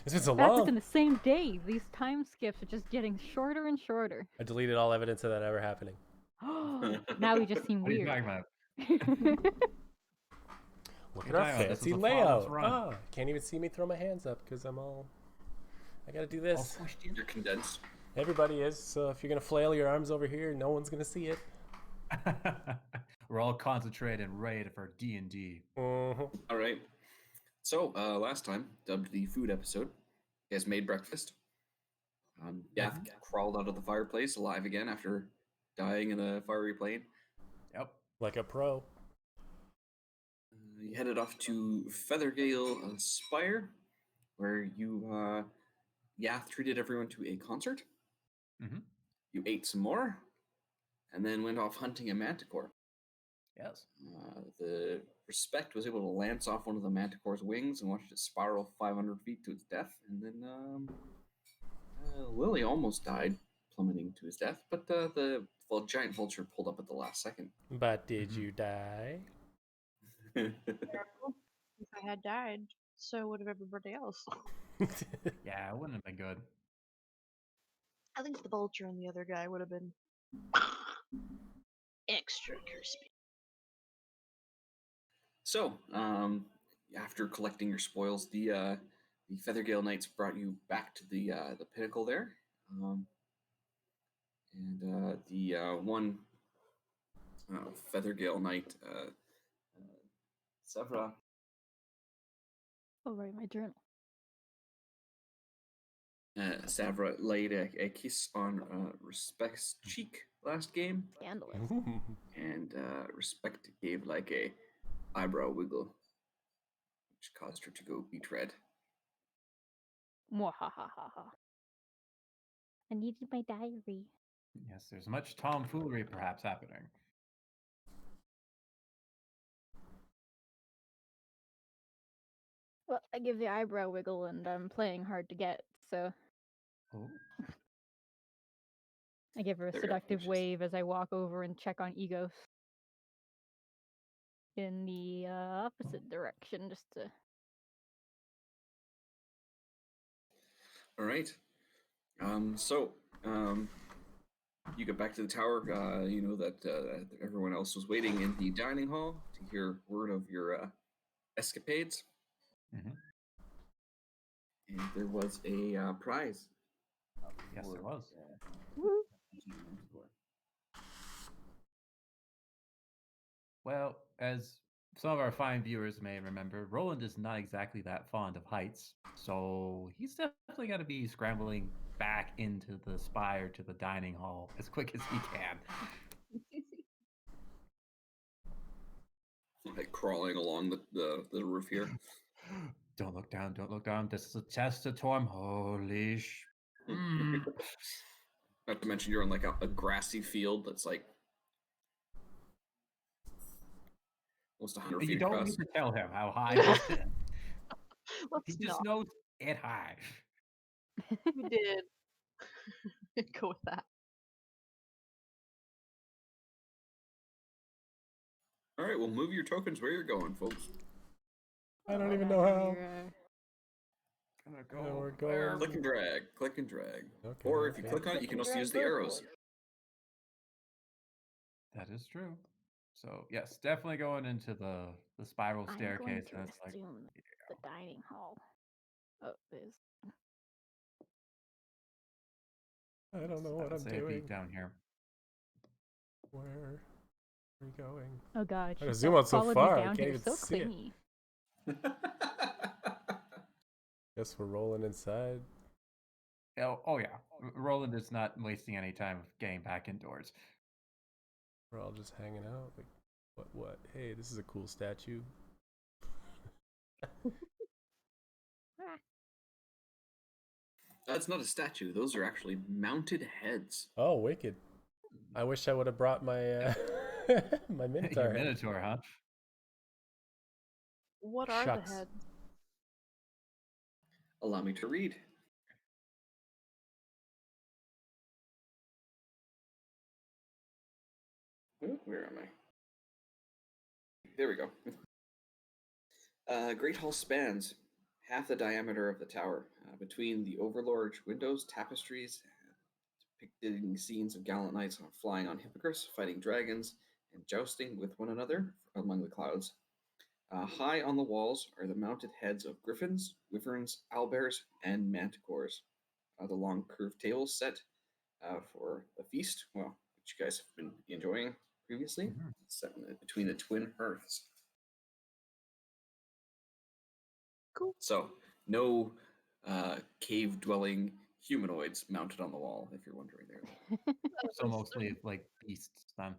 It's been so In fact, long. within the same day, these time skips are just getting shorter and shorter. I deleted all evidence of that ever happening. Now we just seem What are you weird. talking about? Look You're at our talking about this was fancy a flawless layout. run. Ah, can't even see me throw my hands up because I gotta do All this. squished in. You're condensed. Everybody is, so if you're gonna flail your arms over here, no one's gonna see it. We're all concentrated and ready for D&D. Mm-hmm. All right. So last time, dubbed the food episode, you guys made breakfast. Yath crawled out of the fireplace alive again after dying in a fiery plane. Yep. Like a pro. You headed off to Feathergale Spire, where you Yath treated everyone to a concert. Mm-hmm. You ate some more, and then went off hunting a manticore. Yes. The Respect was able to lance off one of the manticore's wings and watched it spiral 500 feet to its death. And then Lily almost died, plummeting to his death, but the giant vulture pulled up at the last second. But did you die? If I had died, so would have everybody else. Yeah, it wouldn't have been good. I think the vulture and the other guy would have been extra crispy. So, after collecting your spoils, the Feathergale Knights brought you back to the pinnacle there, and the one Feathergale Knight, Sevra, Oh, right, my journal. Savra laid a kiss on Respect's cheek last game, Scandalous. and Respect gave like a eyebrow wiggle, which caused her to go beet red. Mwahahaha. I needed my diary. Yes, there's much tomfoolery perhaps happening. Well, I give the eyebrow wiggle, and I'm playing hard to get, so Oh. I give her a There you go, seductive just- wave as I walk over and check on Egos in the opposite direction, just to. All right. So you get back to the tower. You know that everyone else was waiting in the dining hall to hear word of your escapades. Mhm. And there was a prize. Yes, there was. Woo! Well, as some of our fine viewers may remember, Roland is not exactly that fond of heights, so he's definitely got to be scrambling back into the spire to the dining hall as quick as he can. Like crawling along the roof here. Don't look down, don't look down. This is a test of Torm. Holy sh. Mm. Not to mention you're on like a grassy field that's like almost 100 You feet don't across. need to tell him how high it is. He Let's just not. knows it high. We did. Go with that. All right, well, move your tokens where you're going, folks. I don't even know how. Gonna Yeah, we're where- going- Click and drag, click and drag. Okay, Or if you okay. click on it, you can also use the arrows. That is true. So yes, definitely going into the spiral I'm staircase. going to That's like assume the dining hall. Oh, is. I don't know I what would I'm say it'd be doing. down here. Where are we going? Oh God! I gotta she zoom out so followed far, Me I down can't here. even So see it. clingy. Guess we're rolling inside. Oh yeah, Roland is not wasting any time getting back indoors. We're all just hanging out. Like, what? Hey, this is a cool statue. That's not a statue. Those are actually mounted heads. Oh, wicked. I wish I would have brought my my Minotaur. Your head. Minotaur, huh? What are Shucks. the heads? Allow me to read. Where am I? There we go. Great Hall spans. half the diameter of the tower. Between the overlord windows, tapestries, depicting scenes of gallant knights flying on hippogriffs, fighting dragons, and jousting with one another among the clouds. High on the walls are the mounted heads of griffins, wyverns, owlbears, and manticores. The long curved tables set for the feast, well, which you guys have been enjoying previously, set between the twin hearths. Cool. So, no cave dwelling humanoids mounted on the wall, if you're wondering there. So mostly like beasts then.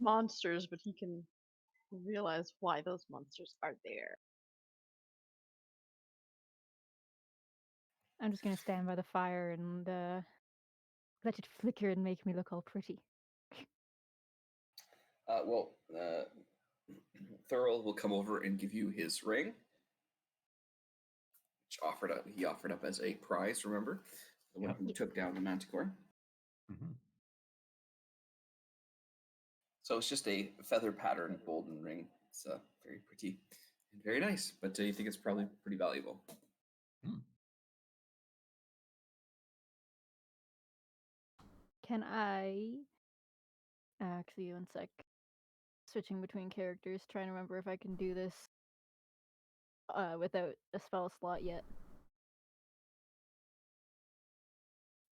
Monsters, but he can realize why those monsters are there. I'm just gonna stand by the fire and let it flicker and make me look all pretty. Thurl will come over and give you his ring, which he offered up as a prize. Remember, the one Yep. who took down the Manticore. Mhm. So it's just a feather patterned golden ring. It's very pretty and very nice, but you think it's probably pretty valuable. Can I actually 1 sec? Switching between characters, trying to remember if I can do this without a spell slot yet.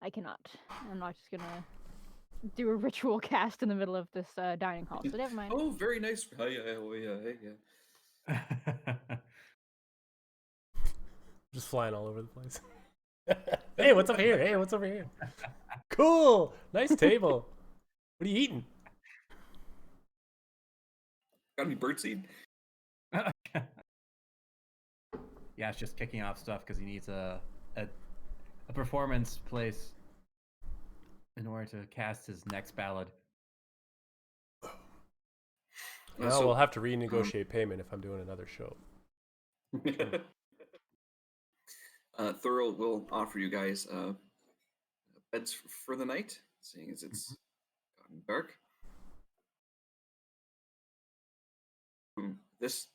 I cannot. I'm not just gonna do a ritual cast in the middle of this dining hall, so never mind. Oh, very nice. Yeah. Just flying all over the place. Hey, what's up here? Hey, what's over here? Cool. Nice table. What are you eating? Got any birdseed? Yeah, it's just kicking off stuff because he needs a performance place in order to cast his next ballad. Well, we'll have to renegotiate payment if I'm doing another show. Thurl will offer you guys beds for the night, seeing as it's gotten dark. This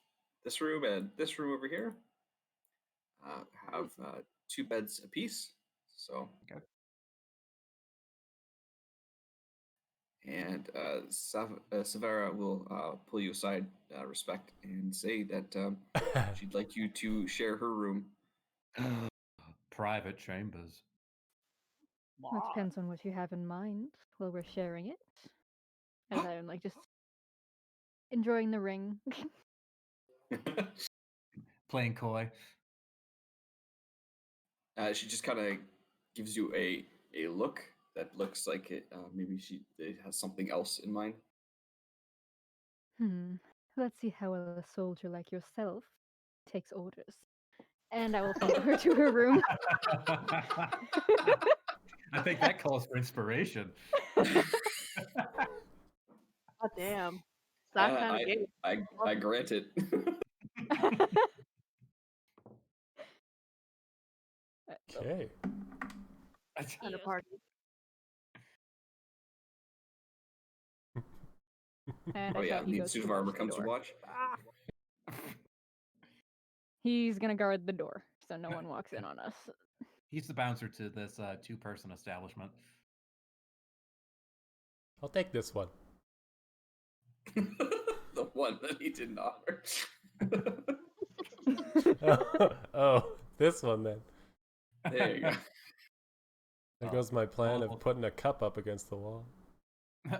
room and this room over here have 2 beds apiece. So, Okay. And Savara will pull you aside, respect, and say that she'd like you to share her room. Private chambers. That depends on what you have in mind while we're sharing it. As I'm like just enjoying the ring. Playing coy. She just kind of gives you a look that looks like maybe it has something else in mind. Let's see how well a soldier like yourself takes orders. And I will follow her to her room. I think that calls for inspiration. God damn. It's that kind of game. I grant it. Okay. Kind of party. And Oh I yeah, thought he the goes suit of towards armor the comes to door. watch. He's gonna guard the door so no one walks in on us. He's the bouncer to this 2-person establishment. I'll take this one. The one that he didn't offer. Oh, this one then. There you go. There goes my plan Oh. of putting a cup up against the wall. I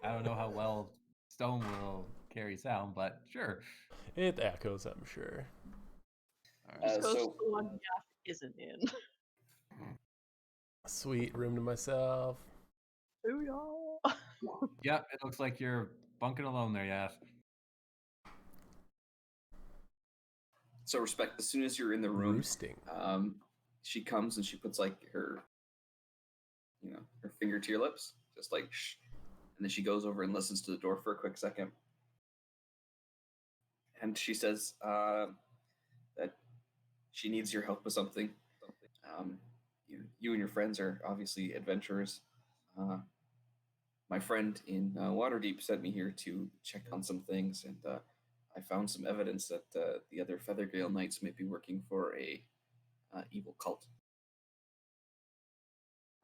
don't know how well stone will carry sound, but sure. It echoes, I'm sure. All right. Just goes so- to the one Jeff isn't in. Sweet room to myself. Booyah. Yep, it looks like you're bunking alone there, Yaf. So respect. As soon as you're in the room, Roosting. she comes and she puts like her finger to your lips, just like shh, and then she goes over and listens to the door for a quick second, and she says that she needs your help with something. You and your friends are obviously adventurers. My friend in Waterdeep sent me here to check on some things, and I found some evidence that the other Feathergale Knights might be working for a evil cult.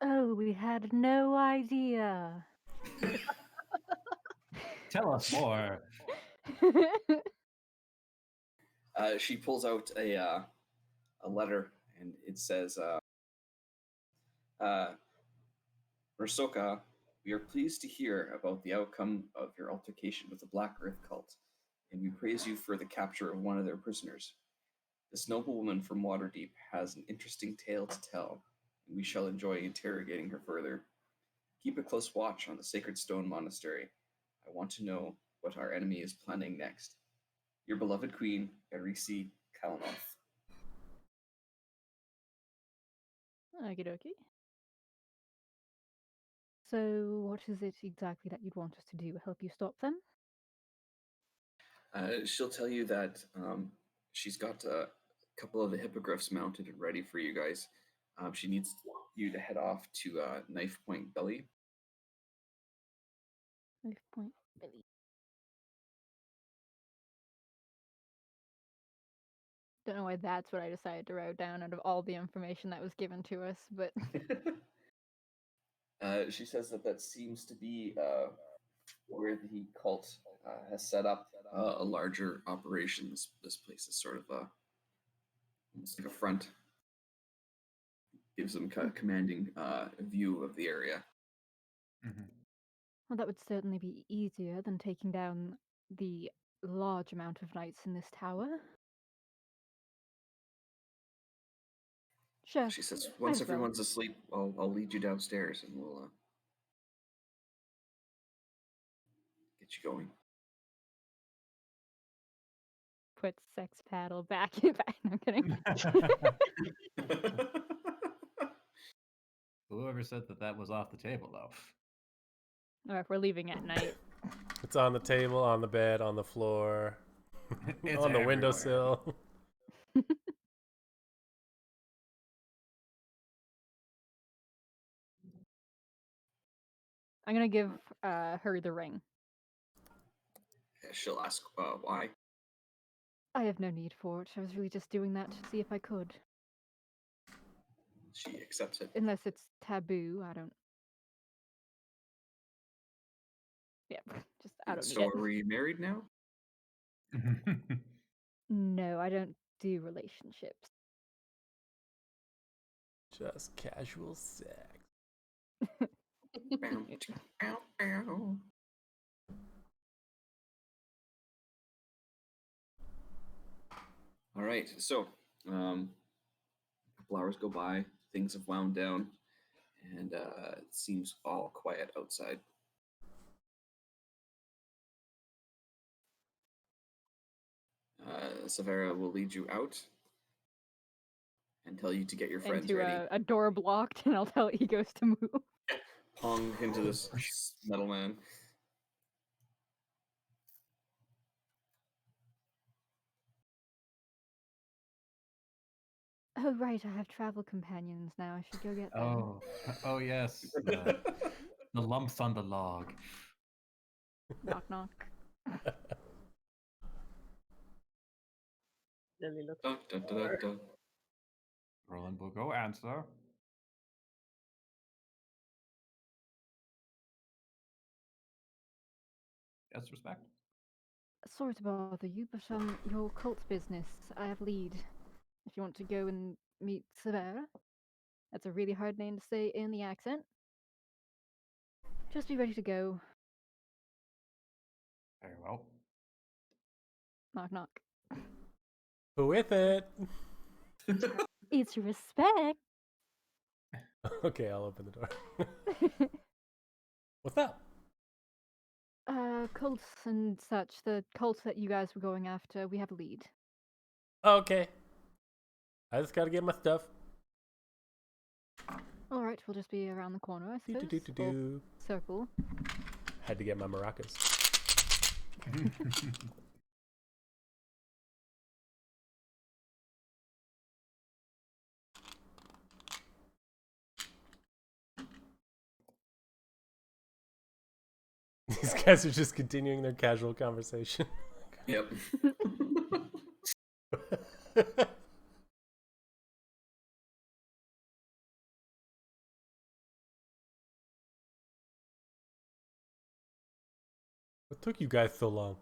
Oh, we had no idea. Tell us more. She pulls out a letter, and it says, Ursoka, we are pleased to hear about the outcome of your altercation with the Black Earth cult, and we praise you for the capture of one of their prisoners. This noblewoman from Waterdeep has an interesting tale to tell, and we shall enjoy interrogating her further. Keep a close watch on the Sacred Stone Monastery. I want to know what our enemy is planning next. Your beloved queen, Erisi Kalanoth. Okie dokie. So, what is it exactly that you'd want us to do? Help you stop them? She'll tell you that she's got a couple of the hippogriffs mounted and ready for you guys. She needs you to head off to Knife Point Gully. Knife Point Billy. Don't know why that's what I decided to write down out of all the information that was given to us, but She says that seems to be where the cult has set up a larger operation. This place is sort of almost like a front. Gives them kind of commanding view of the area. well, that would certainly be easier than taking down the large amount of knights in this tower. Sure. She says, might once as well. everyone's asleep, I'll lead you downstairs and we'll get you going. Put sex paddle back. No, I'm kidding. Whoever said that was off the table, though. Or if we're leaving at night. It's on the table, on the bed, on the floor, It's on the everywhere. windowsill. I'm gonna give her the ring. She'll ask why. I have no need for it. I was really just doing that to see if I could. She accepts it. Unless it's taboo, I don't. Yeah, just I don't So need it. are we married now? No, I don't do relationships. Just casual sex. Bow, bow, bow. All right, so a couple hours go by, things have wound down, and it seems all quiet outside. Severa will lead you out and tell you to get your friends Into ready. a door blocked, and I'll tell Egos to move. Pong into this metal man. Oh right, I have travel companions now. I should go get them. Oh yes. The lumps on the log. Knock knock. Lily looks Dun, dun, dun, dun, dun. Roland will go answer. Yes, respect. Sorry to bother you, but your cult business, I have lead. If you want to go and meet Severa, that's a really hard name to say in the accent. Just be ready to go. Very well. Knock knock. Who with it? It's respect. Okay, I'll open the door. What's up? Cults and such. The cult that you guys were going after, we have a lead. Okay. I just gotta get my stuff. Alright, we'll just be around the corner, I suppose. Do-do-do-do-do. Or circle. Had to get my maracas. These guys are just continuing their casual conversation. Yep. What took you guys so long?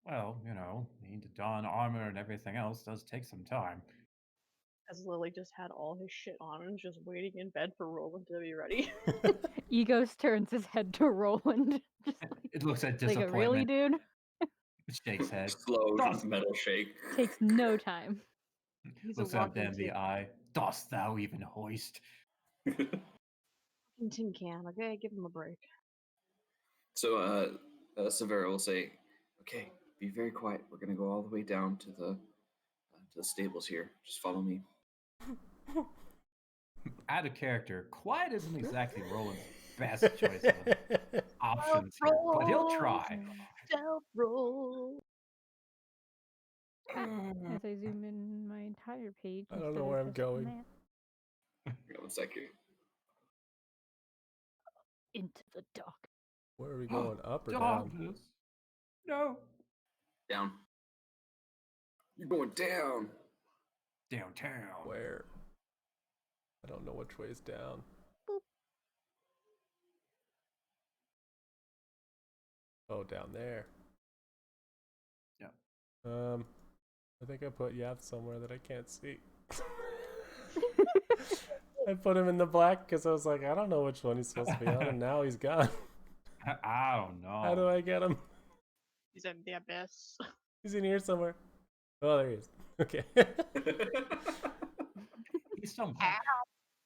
Well, needing to don armor and everything else does take some time. As Lily just had all his shit on and just waiting in bed for Roland to be ready. Egos turns his head to Roland. Just It looks at like, disappointment. really, dude? It shakes head. Slow Dost- metal shake. Takes no time. He's a Looks at walking them in the eye. Dost thou even hoist? tin can, okay? Give him a break. So Severa will say, "Okay, be very quiet. We're gonna go all the way down to the stables here. Just follow me." Out of character, quiet isn't exactly Roland's best choice of options here, but he'll try. Self roll. As I zoom in my entire page. I don't instead know of where I'm just going. that. Hang on 1 second. Into the dark. Where are we going? Up or down? Darkness. No. Down. You're going down. Downtown. Where? I don't know which way is down. Boop. Oh, down there. Yep. I think I put Yath somewhere that I can't see. I put him in the black because I was like, I don't know which one he's supposed to be on, and now he's gone. I don't know. How do I get him? He's in the abyss. He's in here somewhere. Oh, there he is. Okay. He's somewhere.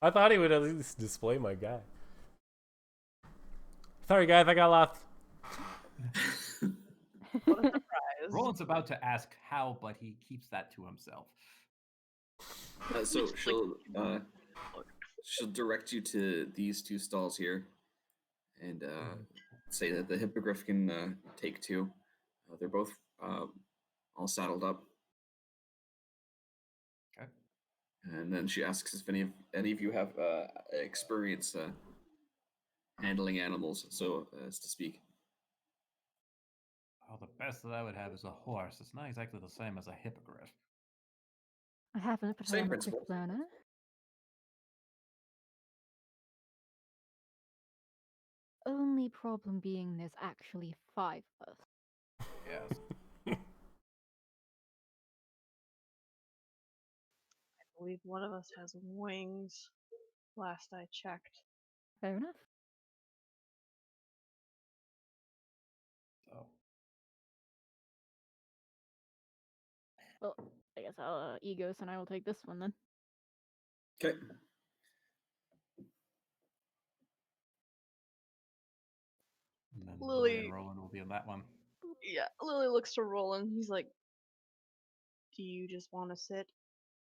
I thought he would at least display my guy. Sorry, guys, I got lost. What a surprise. Roland's about to ask how, but he keeps that to himself. So she'll direct you to these two stalls here, and say that the hippogriff can take two. They're both all saddled up. Okay. And then she asks if any of you have experience handling animals, so as to speak. Oh, the best that I would have is a horse. It's not exactly the same as a hippogriff. I haven't, but Same I'm a principle. quick learner. Only problem being there's actually 5 of us. Yes. I believe one of us has wings. Last I checked. Fair enough. So, Well, I guess I'll Egos and I will take this one then. Okay. and then Lily- Lily and Roland will be in that one. Yeah, Lily looks to Roland. He's like, "Do you just want to sit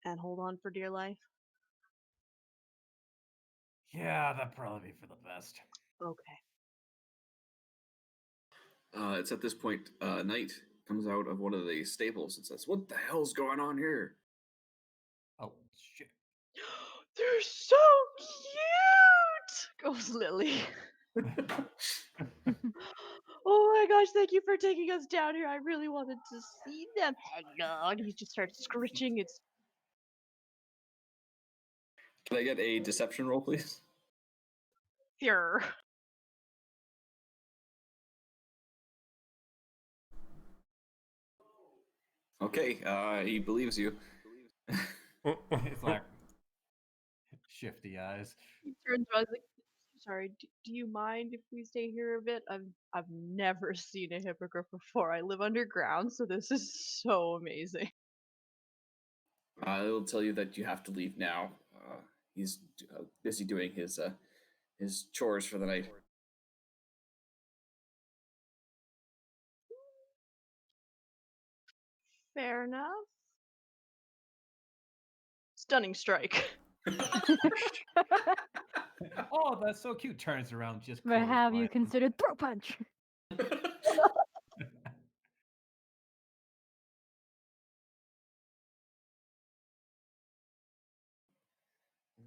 and hold on for dear life?" Yeah, that'd probably be for the best. Okay. It's at this point, Knight comes out of one of the stables and says, "What the hell's going on here?" Oh, shit. They're so cute! Goes Lily. Oh my gosh, thank you for taking us down here. I really wanted to see them. Hello. And he just starts scritching. It's Can I get a deception roll, please? pure. Okay, he believes you. It's like shifty eyes. He turns around, he's like, "Sorry, do you mind if we stay here a bit? I've never seen a hippogriff before. I live underground, so this is so amazing." It'll tell you that you have to leave now. He's busy doing his chores for the night. Fair enough. Stunning strike. Oh, that's so cute. Turns around, just. But close have you quietly. considered throw punch?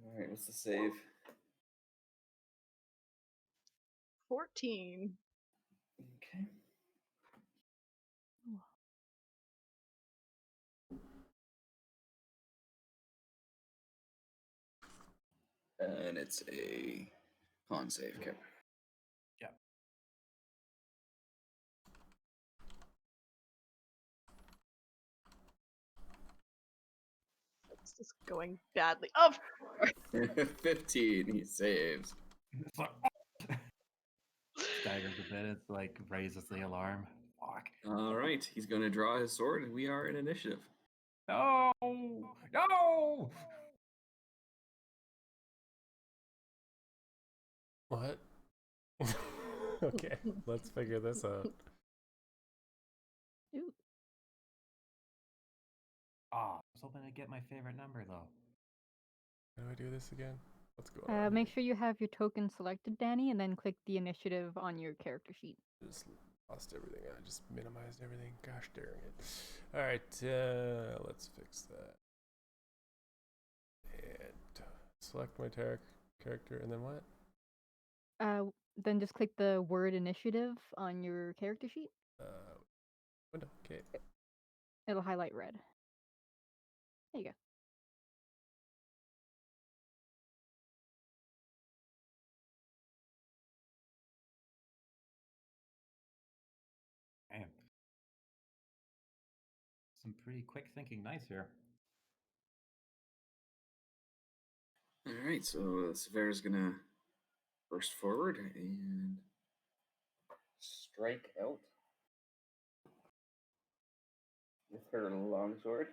All right, what's the save? 14. Okay. And it's a con save. Okay. Yeah. It's just going badly. Oh, 15. He saves. It's like, staggers a bit. It's like raises the alarm. Fuck. All right. He's going to draw his sword, and we are in initiative. No! No! What? Okay, let's figure this out. Ooh. Ah, I was hoping to get my favorite number though. How do I do this again? What's going on? Make sure you have your token selected, Danny, and then click the initiative on your character sheet. Just lost everything. I just minimized everything. Gosh darn it. All right, let's fix that. And select my character, and then what? Then just click the word initiative on your character sheet. Window. Okay. It'll highlight red. There you go. Damn. Some pretty quick thinking nice here. All right. So Severa's going to burst forward and strike out with her longsword.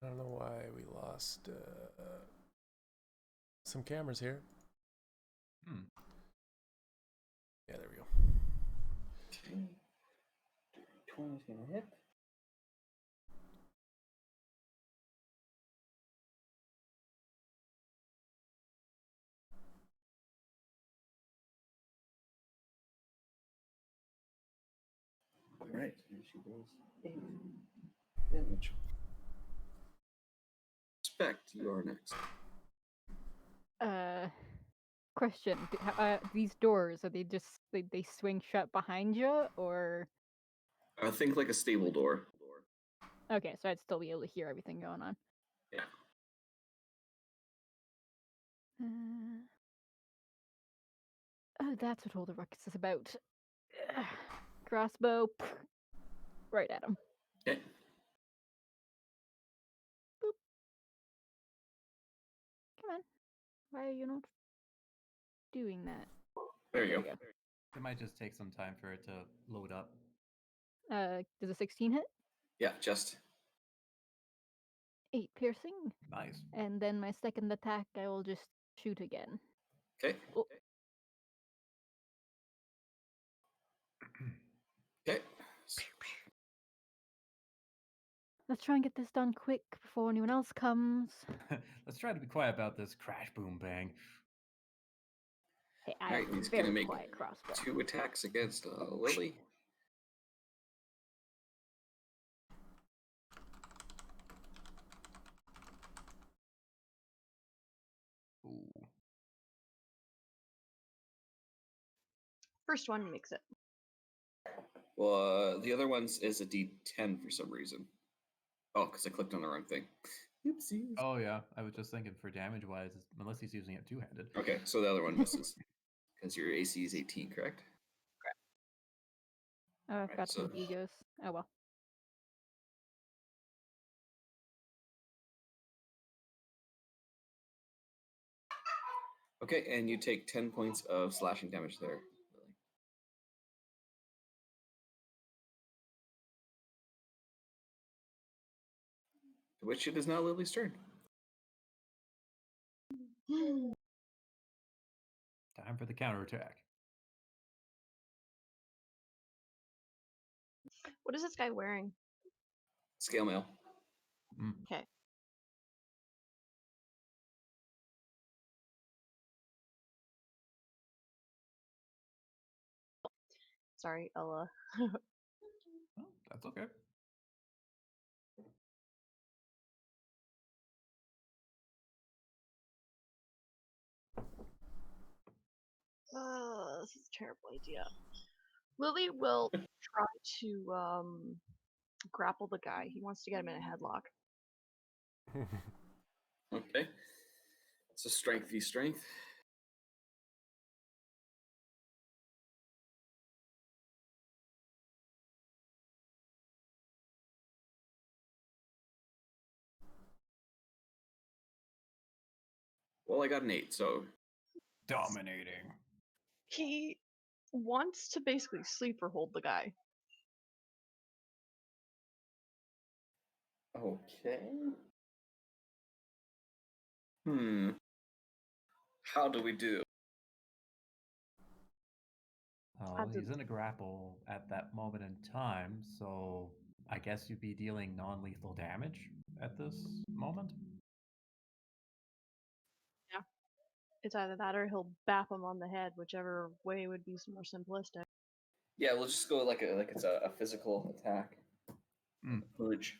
I don't know why we lost some cameras here. Hmm. Yeah, there we go. Okay. 20 is going to hit. All right. Here she goes. 8 damage. Spect, you are next. Question: these doors, are they just they swing shut behind you, or Think like a stable door. okay? So I'd still be able to hear everything going on. Yeah. Oh, that's what all the ruckus is about. Crossbow, right at him. Okay. Come on, why are you not doing that? There you go. It might just take some time for it to load up. Does a 16 hit? Yeah, just. 8 piercing, Nice. and then my second attack, I will just shoot again. Okay. Oh. Okay. Let's try and get this done quick before anyone else comes. Let's try to be quiet about this crash, boom, bang. Hey, All I right, have a he's going to very make quiet crossbow. 2 attacks against Lily. Ooh. first one makes it. Well, the other one's is a D10 for some reason. Oh, because I clicked on the wrong thing. Oopsies. Oh yeah, I was just thinking for damage wise, unless he's using it two-handed. Okay, so the other one misses. Because your AC is 18, correct? Oh, I Right, forgot to so- move egos. Oh well. Okay, and you take 10 points of slashing damage there, Lily. To which it is now Lily's turn. Time for the counterattack. What is this guy wearing? Scale mail. Mm. Okay. Sorry, Ella. Oh, that's okay. This is a terrible idea. Lily will try to grapple the guy. He wants to get him in a headlock. Okay. It's a strength v strength. Well, I got an 8, so Dominating. He wants to basically sleeper hold the guy. okay. How do we do? Oh, he's in a grapple at that moment in time, so I guess you'd be dealing non-lethal damage at this moment. It's either that or he'll bap him on the head, whichever way would be more simplistic. Yeah, we'll just go like it's a physical attack. Punch.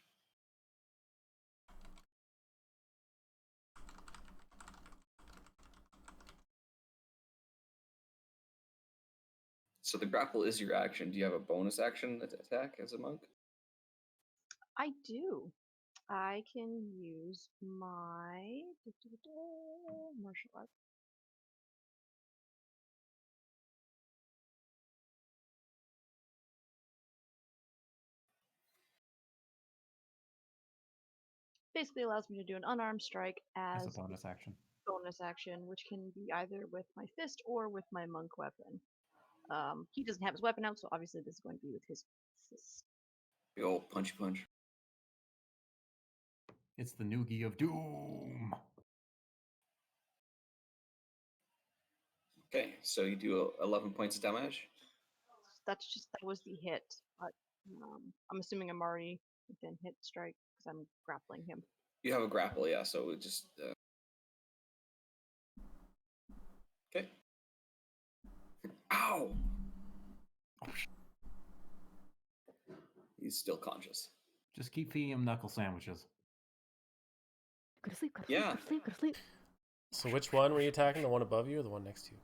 So the grapple is your action. Do you have a bonus action attack as a monk? I do. I can use my martial arts. Basically allows me to do an unarmed strike As as a bonus action. bonus action, which can be either with my fist or with my monk weapon. He doesn't have his weapon out, so obviously this is going to be with his fist. Big old punchy punch. It's the Noogie of Doom. Okay, so you do 11 points of damage. That was the hit, but I'm assuming I'm already within hit strike because I'm grappling him. You have a grapple, yeah, so it just... Okay. Ow! He's still conscious. Just keep feeding him knuckle sandwiches. Go to sleep, go to Yeah. sleep, go to sleep, go to sleep. So which one were you attacking? The one above you or the one next to you?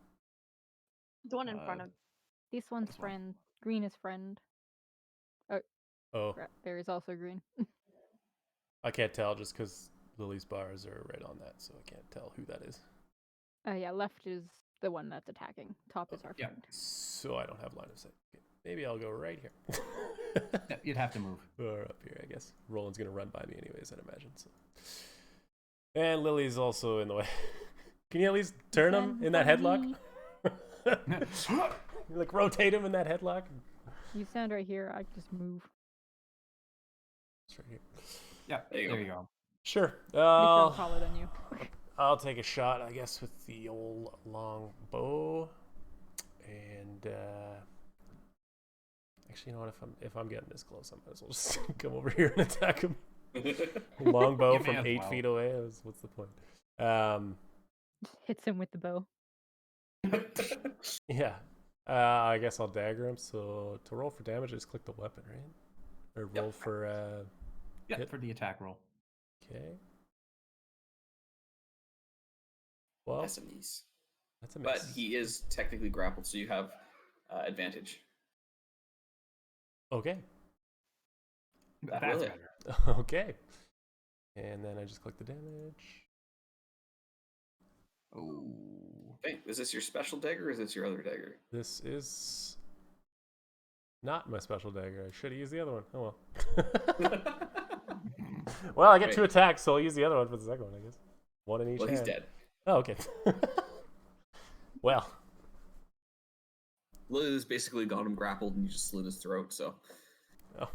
The one in front of This one's This one. friend. Green is friend. Oh, There is also green. I can't tell just because Lily's bars are right on that, so I can't tell who that is. Yeah, left is the one that's attacking. Top is our Yeah. friend. So I don't have line of sight. Okay, maybe I'll go right here. Yeah, you'd have to move. Or up here, I guess. Roland's gonna run by me anyways, I'd imagine. So. And Lily's also in the way. Can you at least turn him in that headlock? Like rotate him in that headlock? You stand right here. I just move. It's right here. Yeah, There you there go. you go. Sure. Pretty sure I'm taller than you. I'll take a shot, I guess, with the old long bow. And actually, you know what? If I'm getting this close, I might as well just come over here and attack him. Long bow You may from as 8 well. feet away. What's the point? Hits him with the bow. Yeah. I guess I'll dagger him. So to roll for damage, I just click the weapon, right? Or roll Yep. for Yeah, hit. for the attack roll. Okay. Well, That's a miss. that's a miss. But he is technically grappled, so you have advantage. Okay. That That's will hit. better. Okay. And then I just click the damage. Oh. Okay, is this your special dagger or is this your other dagger? This is not my special dagger. I should have used the other one. Oh well. Well, I get Right. 2 attacks, so I'll use the other one for the second one, I guess. One in each Well, he's hand. dead. Oh, okay. Well, Lily's basically got him grappled and you just slit his throat, so... oh.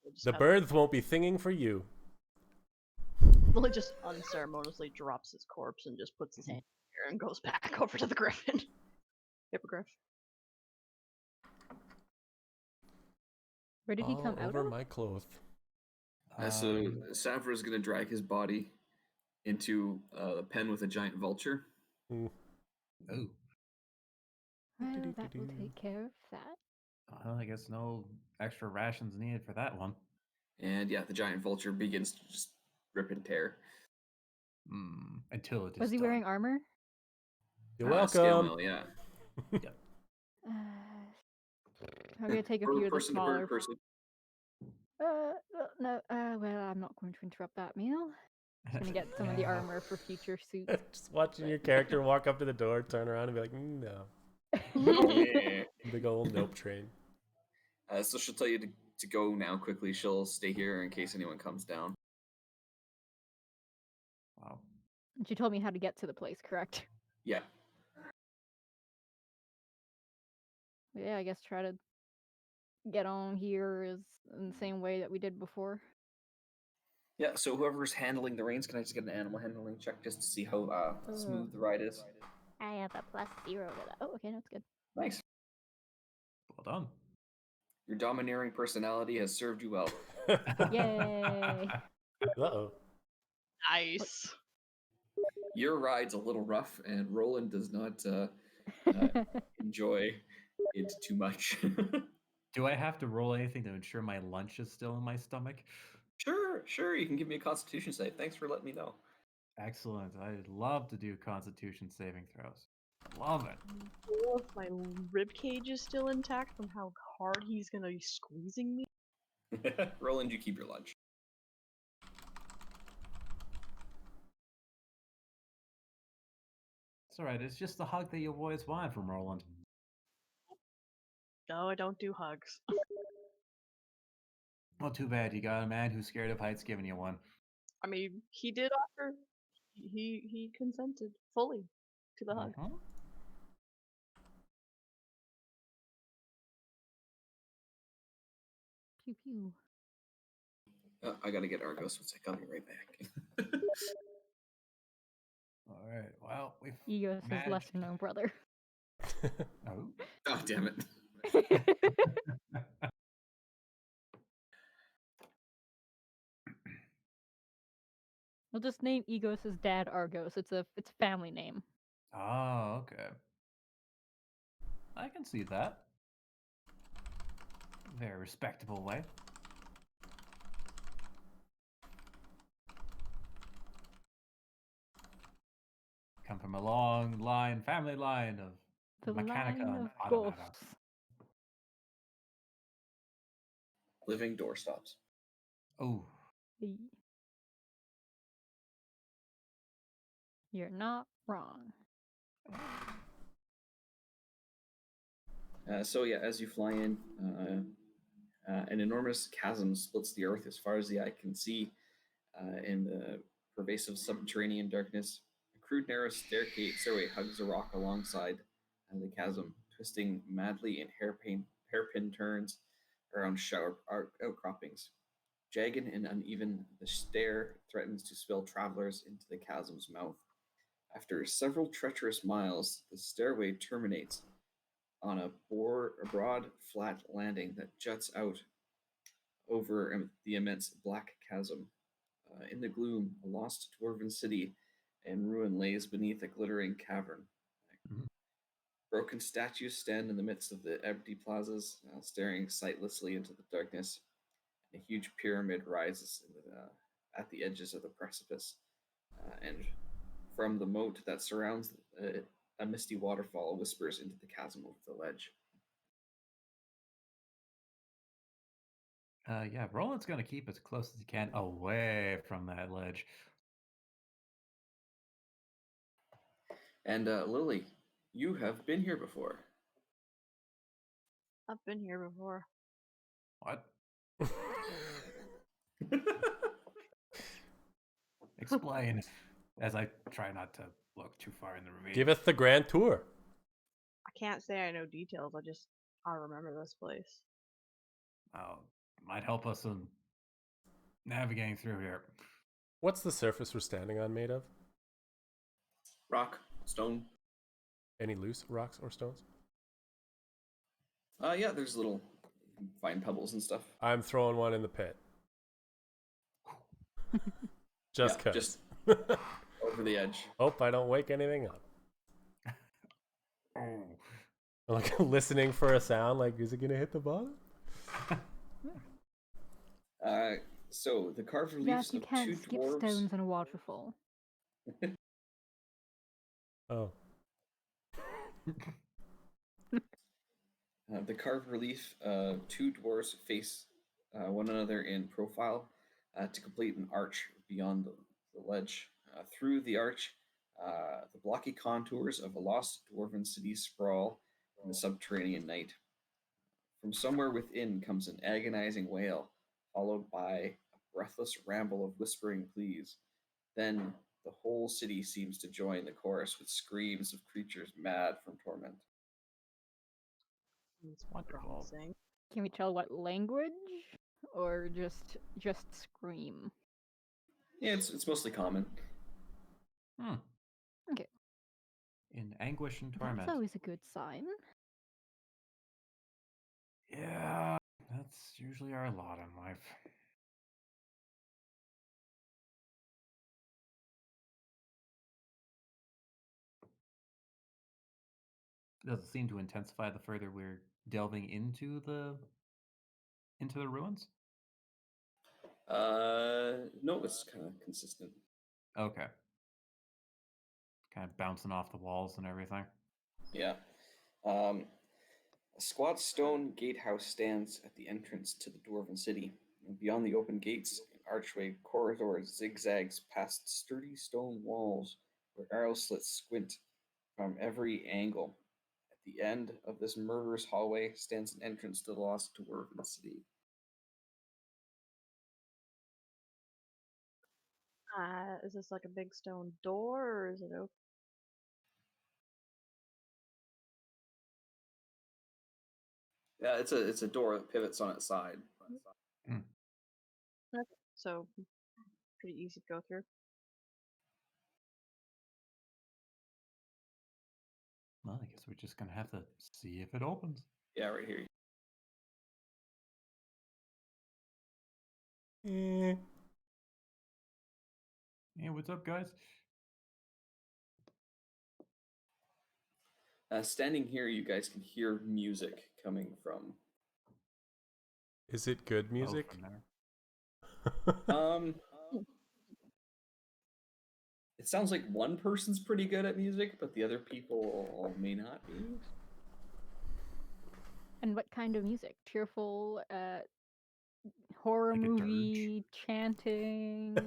We'll just The have- birds won't be singing for you. Lily just unceremoniously drops his corpse and just puts his hand here and goes back over to the griffin. Hippogriff. Where did he All come out over of? my clothes. So Savra is going to drag his body into the pen with a giant vulture. Mm. Oh. Well, that will take care of that. Well, I guess no extra rations needed for that one. And yeah, the giant vulture begins to just rip and tear. Until it is Was he done. wearing armor? You're Scale welcome. mill, yeah. I'm gonna take a few of the Person to smaller. bird person. No, well, I'm not going to interrupt that meal. Just gonna get some of the Yeah. armor for future suits. Just watching your character walk up to the door, turn around, and be like, no. Yeah. Big old nope train. So she'll tell you to go now quickly. She'll stay here in case anyone comes down. Wow. She told me how to get to the place, correct? Yeah. Yeah, I guess try to get on here is in the same way that we did before. Yeah, so whoever's handling the reins, can I just get an animal handling check just to see how smooth the ride is? I have a +0 to that. Oh, okay, that's good. Nice. Well done. Your domineering personality has served you well. Yay! Uh-oh. Nice. Your ride's a little rough, and Roland does not enjoy it too much. Do I have to roll anything to ensure my lunch is still in my stomach? Sure. You can give me a Constitution save. Thanks for letting me know. Excellent. I'd love to do Constitution saving throws. Love it. Or if my rib cage is still intact from how hard he's gonna be squeezing me. Roland, you keep your lunch. It's all right. It's just the hug that you always want from Roland. No, I don't do hugs. Well, too bad. You got a man who's scared of heights giving you one. I mean, he did offer. He consented fully to the hug. Mhm. Pew pew. I gotta get Argos. One sec. I'll be right back. All right. Well, we've Ego's his managed- lesser known brother. Oh. Oh, damn it. We'll just name Egos' dad Argos. It's a family name. Oh, okay. I can see that. Very respectable way. Come from a long line, family line of The Mechanica line and of Automata. ghosts. Living doorstops. Oh, Y- You're not wrong. So yeah, as you fly in, an enormous chasm splits the earth as far as the eye can see. In the pervasive subterranean darkness, a crude narrow stairway hugs a rock alongside the chasm, twisting madly in hairpin turns around sharp outcroppings. Jagged and uneven, the stair threatens to spill travelers into the chasm's mouth. After several treacherous miles, the stairway terminates on a broad, flat landing that juts out over the immense black chasm. In the gloom, a lost dwarven city in ruin lays beneath a glittering cavern. Mhm. Broken statues stand in the midst of the empty plazas, staring sightlessly into the darkness. A huge pyramid rises at the edges of the precipice, and from the moat that surrounds it, a misty waterfall whispers into the chasm over the ledge. Yeah, Roland's gonna keep as close as he can away from that ledge. And Lily, you have been here before. I've been here before. What? Explain. As I try not to look too far in the ravine. Give us the grand tour. I can't say I know details. I remember this place. Oh, might help us in navigating through here. What's the surface we're standing on made of? Rock, stone. Any loose rocks or stones? Yeah, there's little fine pebbles and stuff. I'm throwing one in the pit. Just Yeah, cause. just over the edge. Hope I don't wake anything up. Oh. I'm like listening for a sound. Like, is it gonna hit the bottom? So the carved reliefs Yes, you of can't two skip dwarves. stones in a waterfall. Oh. The carved relief, two dwarves face one another in profile to complete an arch beyond the ledge. Through the arch, the blocky contours of a lost dwarven city sprawl in the subterranean night. From somewhere within comes an agonizing wail, followed by a breathless ramble of whispering pleas. Then the whole city seems to join the chorus with screams of creatures mad from torment. It's Wonderful. promising. Can we tell what language, or just scream? Yeah, it's mostly common. Hmm. Okay. In anguish and torment. That's always a good sign. Yeah, that's usually our lot in life. Does it seem to intensify the further we're delving into the ruins? No, it's kind of consistent. Okay. Kind of bouncing off the walls and everything. Yeah. A squat stone gatehouse stands at the entrance to the dwarven city. And beyond the open gates, an archway corridor zigzags past sturdy stone walls where arrow slits squint from every angle. At the end of this murderous hallway stands an entrance to the lost dwarven city. Is this like a big stone door, or is it open? Yeah, it's a door that pivots on its side. So pretty easy to go through. Well, I guess we're just gonna have to see if it opens. Yeah, right here. Eh. Hey, what's up, guys? Standing here, you guys can hear music coming from. Is it good music? From there. It sounds like one person's pretty good at music, but the other people may not be. And what kind of music? Cheerful, horror Like a dirge? movie, chanting.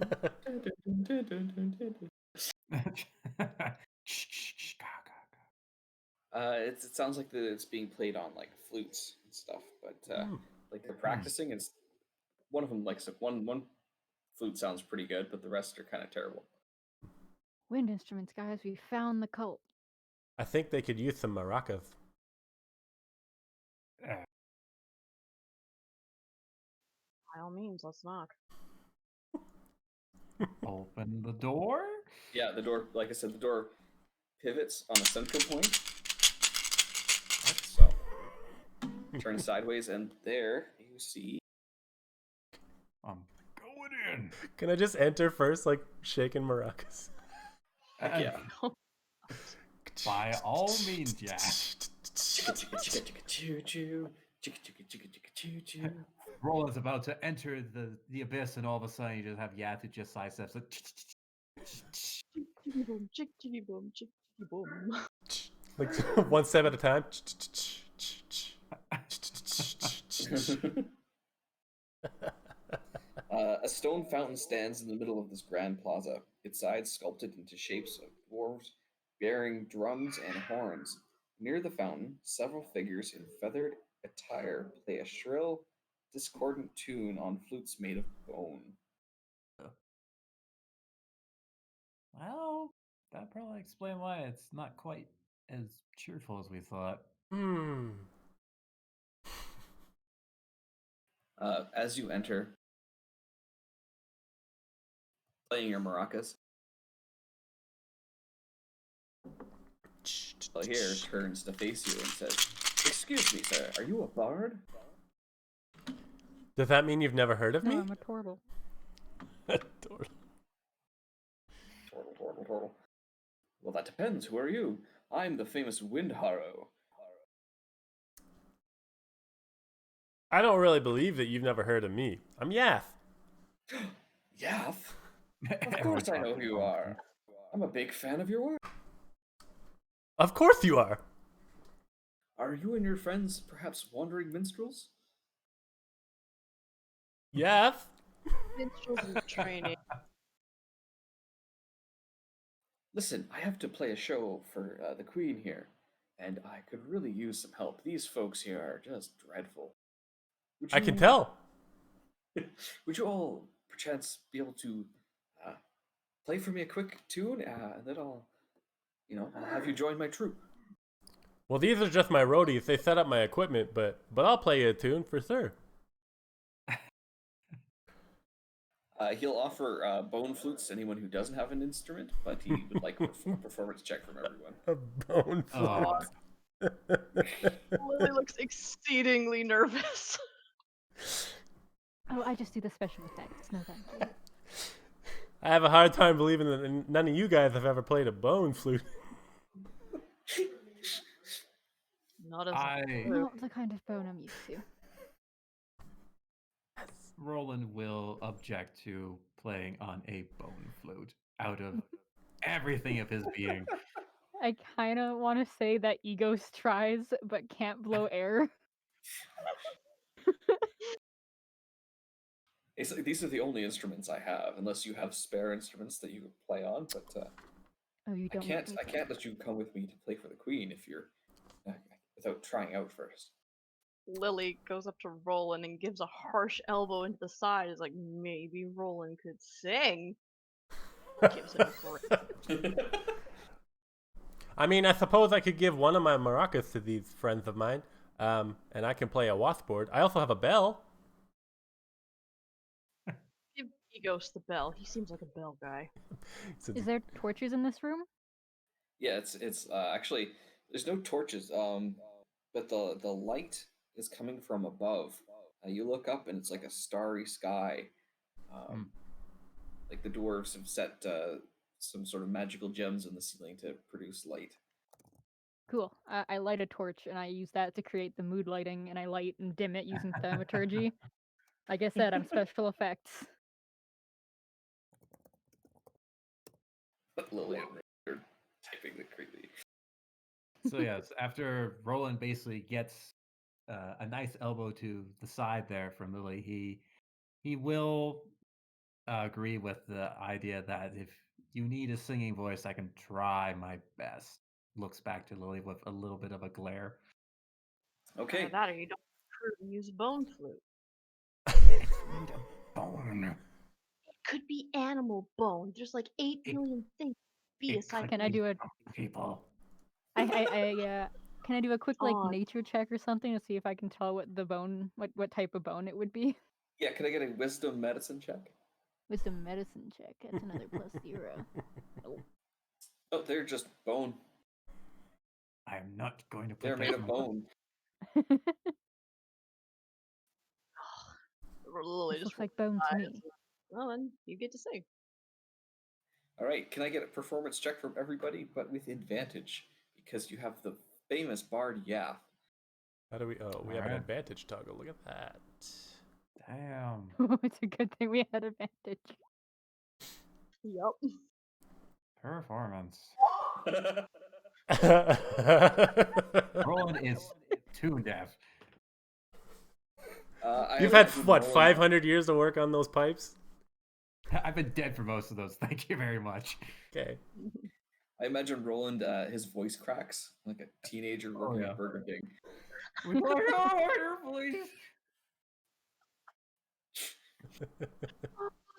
It sounds like it's being played on like flutes and stuff, but like they're practicing. It's one of them like one flute sounds pretty good, but the rest are kind of terrible. Wind instruments, guys. We found the cult. I think they could use some maracas. By all means, let's knock. Open the door? Yeah, the door, like I said, the door pivots on a central point. So turn sideways, and there you see. I'm going in. Can I just enter first, like shaking maracas? Heck yeah. By all means, yeah. Roland's about to enter the abyss, and all of a sudden you just have Yathu just sidesteps. Chickity boom, chickity boom, chickity boom. Like one step at a time. A stone fountain stands in the middle of this grand plaza, its sides sculpted into shapes of dwarves bearing drums and horns. Near the fountain, several figures in feathered attire play a shrill, discordant tune on flutes made of bone. Well, that probably explains why it's not quite as cheerful as we thought. As you enter, playing your maracas, well, here turns to face you and says, "Excuse me, sir, are you a bard?" Does that mean you've never heard of No, me? I'm a turtle. Turtle. Well, that depends. Who are you? I'm the famous Windharrow. I don't really believe that you've never heard of me. I'm Yath. Yath? Of course I know who you are. I'm a big fan of your work. Of course you are. Are you and your friends perhaps wandering minstrels? Yes. Minstrels in training. Listen, I have to play a show for the Queen here, and I could really use some help. These folks here are just dreadful. Would I can you- tell. Would you all perchance be able to play for me a quick tune, and then I'll have you join my troupe. Well, these are just my roadies. They set up my equipment, but I'll play you a tune for sure. He'll offer bone flutes to anyone who doesn't have an instrument, but he would like a performance check from everyone. A bone Oh, Lily looks exceedingly nervous. Oh, I just do the special effects. No, thank you. I have a hard time believing that none of you guys have ever played a bone flute. Not as Not the kind of bone I'm used to. Roland will object to playing on a bone flute out of everything of his being. I kind of want to say that Egos tries, but can't blow air. It's like, these are the only instruments I have, unless you have spare instruments that you could play on. But Oh, you I don't. can't. make I me can't let you come with me to play for the Queen if you're without trying out first. Lily goes up to Roland and gives a harsh elbow into the side. Is like, maybe Roland could sing. Gives him a great. I mean, I suppose I could give one of my maracas to these friends of mine, and I can play a washboard. I also have a bell. Give Egos the bell. He seems like a bell guy. So Is there torches in this room? Yeah, it's actually there's no torches. But the light is coming from above. You look up and it's like a starry sky. Like the dwarves have set some sort of magical gems in the ceiling to produce light. Cool. I light a torch and I use that to create the mood lighting, and I light and dim it using thaumaturgy. Like I said, I'm special effects. Lily and Ray are typing the creepy. So yes, after Roland basically gets a nice elbow to the side there from Lily, he will agree with the idea that if you need a singing voice, I can try my best. Looks back to Lily with a little bit of a glare. Okay. Either that or you don't prove and use a bone flute. It's made of bone. It could be animal bone. There's like 8 It- million things to be It aside could Can I be do a- from people? Can I do a quick like On. nature check or something to see if I can tell what the bone, what type of bone it would be? Yeah, can I get a wisdom medicine check? Wisdom medicine check. That's another +0. Oh, they're just bone. I'm not going to put They're that made in of my- bone. Lily This just looks like bone to me. replies, well, then you get to sing. All right, can I get a performance check from everybody, but with advantage because you have the famous bard Yath. how do we? Oh, we have an Alright. advantage toggle. Look at that. Damn. It's a good thing we had advantage. Yep. Performance. You've Roland is too deaf. I had imagine what, Roland- 500 years to work on those pipes? I've been dead for most of those. Thank you very much. Okay. I imagine Roland, his voice cracks like a teenager working yeah. at Burger King. We'd like order, please.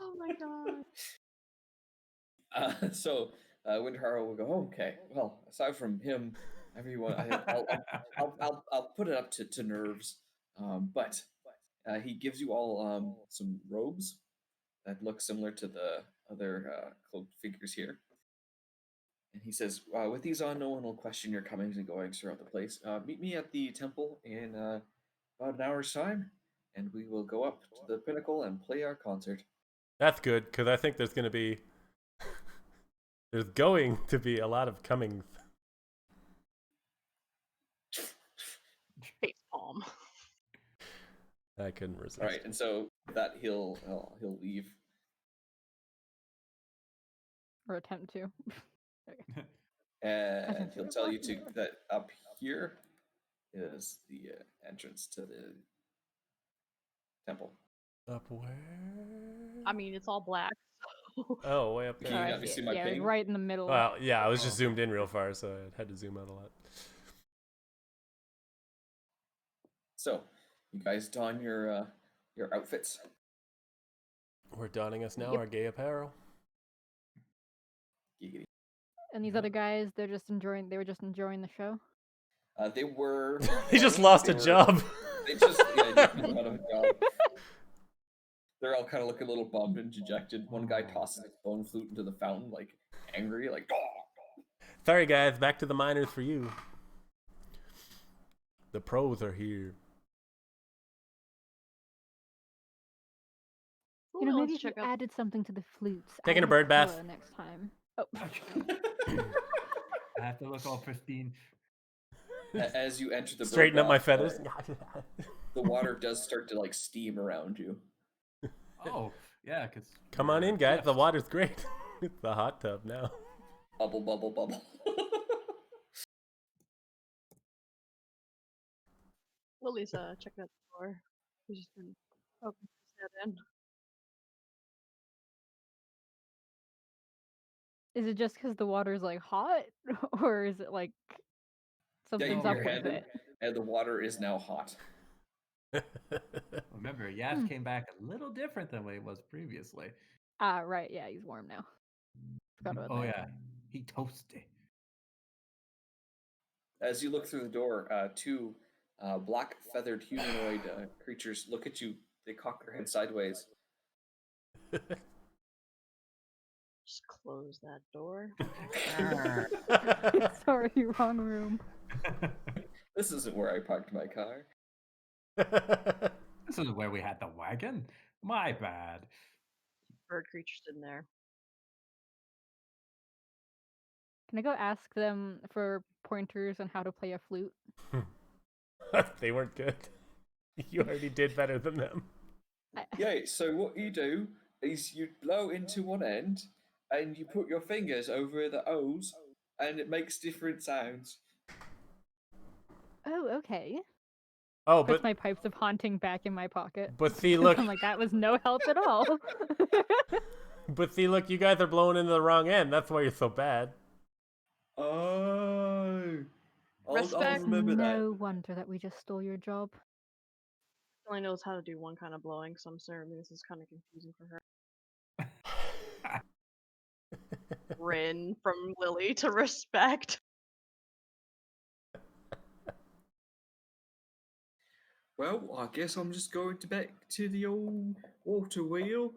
Oh my god. So Windharrow will go, oh, okay, well, aside from him, everyone, I'll put it up to nerves. But he gives you all some robes that look similar to the other cloaked figures here. And he says, with these on, no one will question your comings and goings throughout the place. Meet me at the temple in about an hour's time, and we will go up to the pinnacle and play our concert. That's good, because I think there's going to be a lot of comings. Face palm. I couldn't resist. All right, and so that he'll leave. Or attempt to. And he'll tell you that up here is the entrance to the temple. Up where? I mean, it's all black. So. Oh, way up Can there. you I not see see it. my Yeah, ping? right in the middle. Well, yeah, I was just Oh. zoomed in real far, so I had to zoom out a lot. So, you guys don your outfits. We're donning us now Yep. our gay apparel. Giggity. And these Yeah. other guys, they were just enjoying the show. They were. He just lost they a were- job. They just just made fun of a job. They're all kind of looking a little bummed and dejected. One guy tosses his bone flute into the fountain, like angry, like. "Oh!" Sorry, guys, back to the minors for you. The pros are here. You know, Ooh, maybe let's if you check out. added something to the flutes. Taking add a bird bath. color next time. Oh, I have to look all pristine. As you enter the Straighten up my birdbath, feathers. the water does start to like steam around you. Oh, yeah, because. Come on in, guys. The water's great. It's the hot tub now. Bubble, bubble, bubble. Lily's checking out the door. She's just been open his head in. is it just because the water's like hot, or is it like something's you up your with head in, it? and the water is now hot. Remember, Yas came back a little different than what it was previously. Ah, right. Yeah, he's warm now. Forgot about Oh, that. yeah. He toasted. As you look through the door, two black feathered humanoid creatures look at you. They cock their head sideways. Just close that door. Sorry, wrong room. This isn't where I parked my car. This is where we had the wagon. My bad. Bird creatures in there. Can I go ask them for pointers on how to play a flute? They weren't good. You already did better than them. Yeah, so what you do is you blow into one end and you put your fingers over the O's and it makes different sounds. Oh, okay. Oh, Puts but my pipes of haunting back in my pocket. see, look, I'm like, that was no help at all. you guys are blowing into the wrong end. That's why you're so bad. Oh. I'll Respect. remember No that. wonder that we just stole your job. Only knows how to do one kind of blowing, so I'm assuming this is kind of confusing for her. Rin from Lily to respect. Well, I guess I'm just going back to the old water wheel,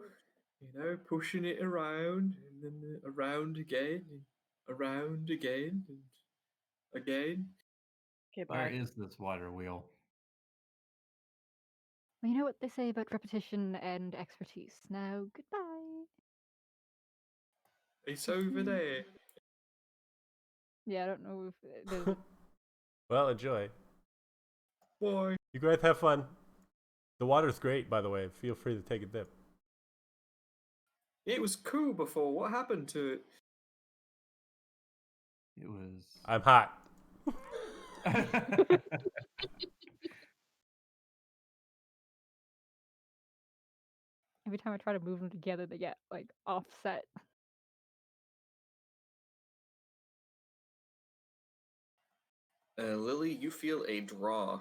pushing it around and then around again and around again and again. Okay, Where bye. is this water wheel? Well, you know what they say about repetition and expertise. Now, goodbye. It's over there. Yeah, I don't know if there's Well, enjoy. Bye. You guys have fun. The water's great, by the way. Feel free to take a dip. It was cool before. What happened to it? It was. I'm hot. every time I try to move them together, they get like offset. Lily, you feel a draw.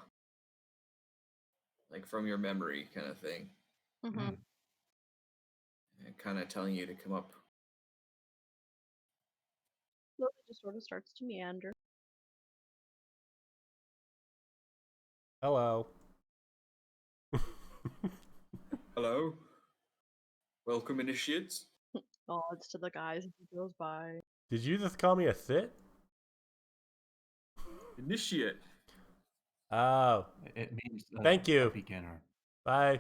Like from your memory kind of thing. Mm-hmm. Mm. And kind of telling you to come up. Lily just sort of starts to meander. Hello. Hello. Welcome, initiates. Nods to the guys as he goes by. Did you just call me a Sith? Initiate. Oh, It means. Thank you. A beginner. bye.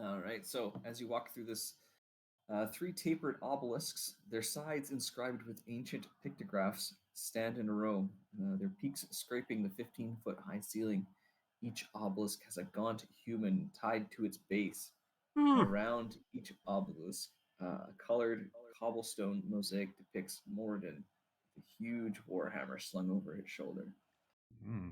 All right. So as you walk through this, three tapered obelisks, their sides inscribed with ancient pictographs, stand in a row. Their peaks scraping the 15-foot high ceiling. Each obelisk has a gaunt human tied to its base. Around each obelisk, a colored cobblestone mosaic depicts Moradin, with a huge warhammer slung over his shoulder. Mm.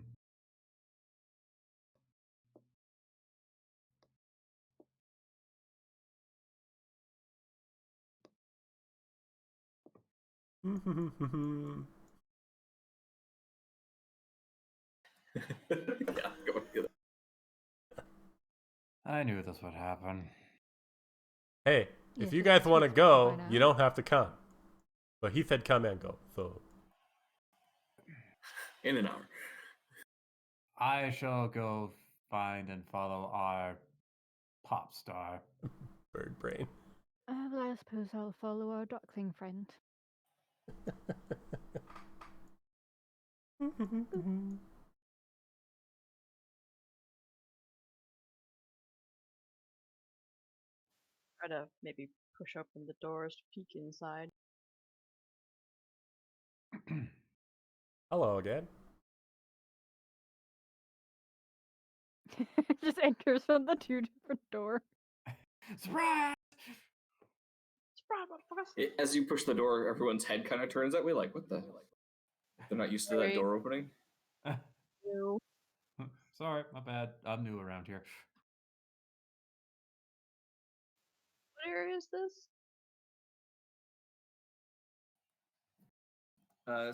Yeah, go get it. I knew this would happen. Hey, if Yes, you it's guys want to peaceful by go, you now. don't have to come. But he said come and go, so In an hour. I shall go find and follow our pop star. bird brain. Well, I suppose I'll follow our duckling friend. Try to maybe push open the doors to peek inside. Hello again. Just enters from the two different door. Surprise! Surprise, motherfuckers! As you push the door, everyone's head kind of turns that way. Like, what the? They're not used to that Sorry. door opening. Ew. Sorry, my bad. I'm new around here. What area is this?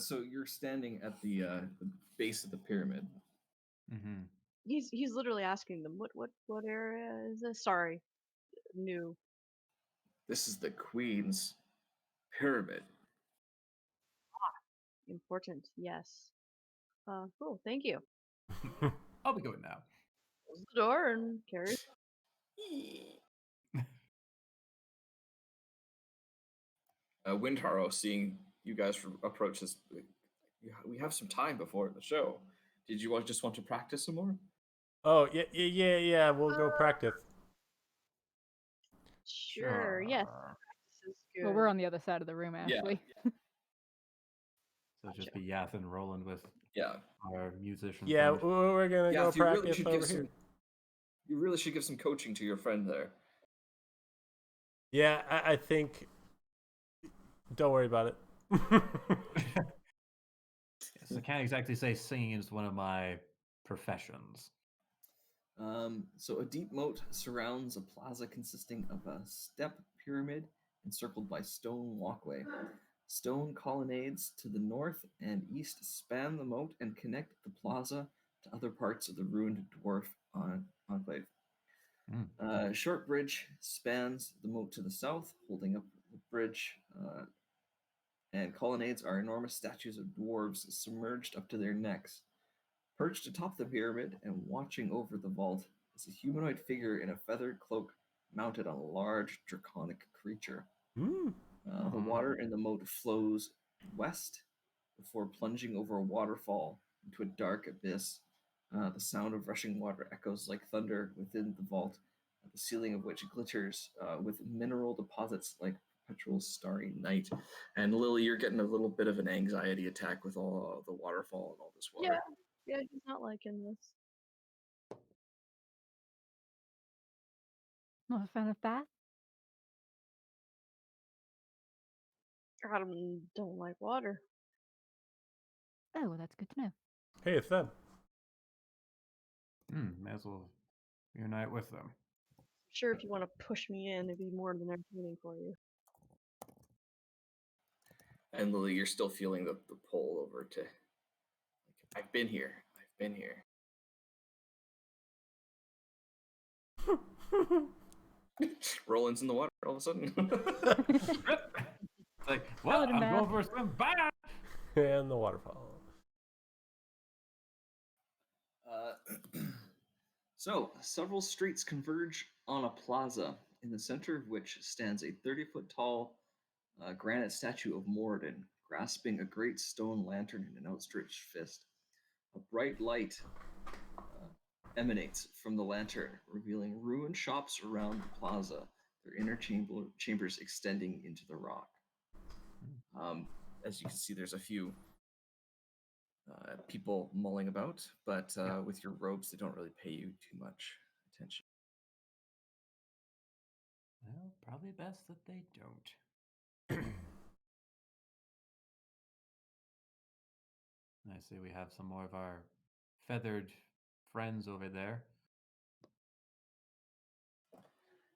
So you're standing at the base of the pyramid. Mm-hmm. He's literally asking them, what area is this? Sorry, new. This is the Queen's pyramid. Important, yes. Cool, thank you. I'll be going now. Close the door and carry. Windharrow, seeing you guys approach this, we have some time before the show. Did you just want to practice some more? Oh yeah. We'll go practice. Sure, yes. This is good. Well, we're on the other side of the room, Yeah. Ashley. So just be Yath and Roland with Yeah. our musician. Yeah, friend. we're gonna Yeah, go if you really practice should over give here. some. You really should give some coaching to your friend there. Yeah, I think. Don't worry about it. Yes, I can't exactly say singing is one of my professions. So a deep moat surrounds a plaza consisting of a step pyramid encircled by stone walkway. Stone colonnades to the north and east span the moat and connect the plaza to other parts of the ruined dwarf enclave. A short bridge spans the moat to the south, holding up the bridge, and colonnades are enormous statues of dwarves submerged up to their necks. Perched atop the pyramid and watching over the vault is a humanoid figure in a feathered cloak mounted on a large draconic creature. Mm. The water in the moat flows west before plunging over a waterfall into a dark abyss. The sound of rushing water echoes like thunder within the vault, the ceiling of which glitters with mineral deposits like perpetual starry night. And Lily, you're getting a little bit of an anxiety attack with all the waterfall and all this water. Yeah, he's not liking this. Not a fan of that. I don't like water. Oh, well, that's good to know. Hey, it's them. May as well unite with them. Sure, if you want to push me in, it'd be more than entertaining for you. And Lily, you're still feeling the pull over to. I've been here. I've been here. Roland's in the water all of a sudden. It's like, well, Paladin I'm bath. going for a swim. Bye! And the waterfall. So, several streets converge on a plaza, in the center of which stands a 30-foot tall granite statue of Moradin, grasping a great stone lantern in an outstretched fist. A bright light emanates from the lantern, revealing ruined shops around the plaza, their inner chambers extending into the rock. As you can see, there's a few people mulling about, but with your robes, they don't really pay you too much attention. Well, probably best that they don't. I see we have some more of our feathered friends over there.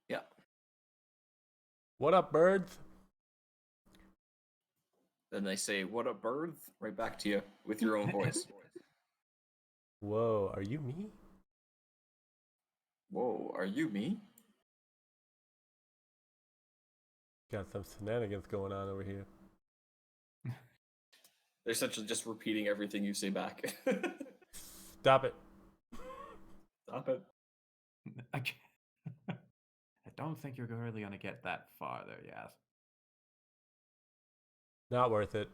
Yeah. What up, birds? Then they say, "What a bird!" right back to you with your own voice. Whoa, are you me? Whoa, are you me? Got some shenanigans going on over here. They're essentially just repeating everything you say back. Stop it. Stop it. I don't think you're really gonna get that far there, Yas. Not worth it.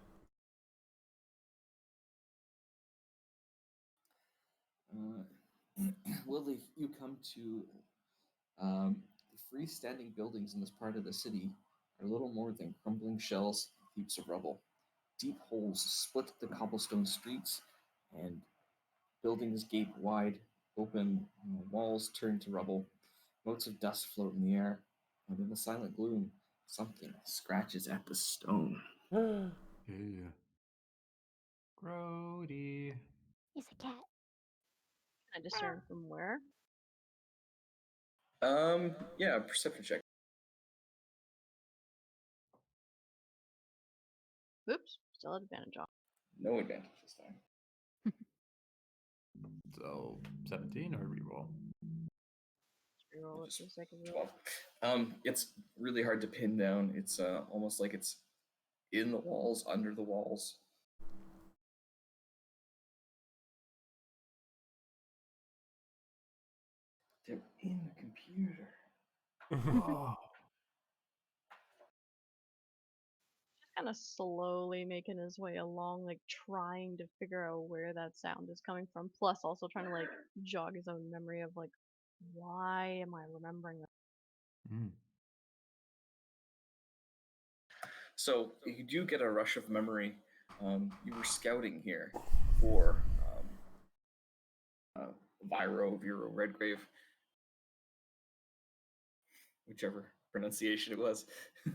Lily, you come to the freestanding buildings in this part of the city are little more than crumbling shells, heaps of rubble. Deep holes split the cobblestone streets, and buildings gape wide open, walls turn to rubble. Motes of dust float in the air, and in the silent gloom, something scratches at the stone. Ew. Grody. He's a cat. Can I discern from where? Yeah, perception check. Oops, still had advantage off. No advantage this time. So 17 or reroll? Let's reroll it for the sake of it. 12. It's really hard to pin down. It's almost like it's in the walls, under the walls. They're in the computer. Oh. Just kind of slowly making his way along, like trying to figure out where that sound is coming from. Plus, also trying to like jog his own memory of like, why am I remembering that? Mm. So you do get a rush of memory. You were scouting here for Viro, Redgrave, whichever pronunciation it was. I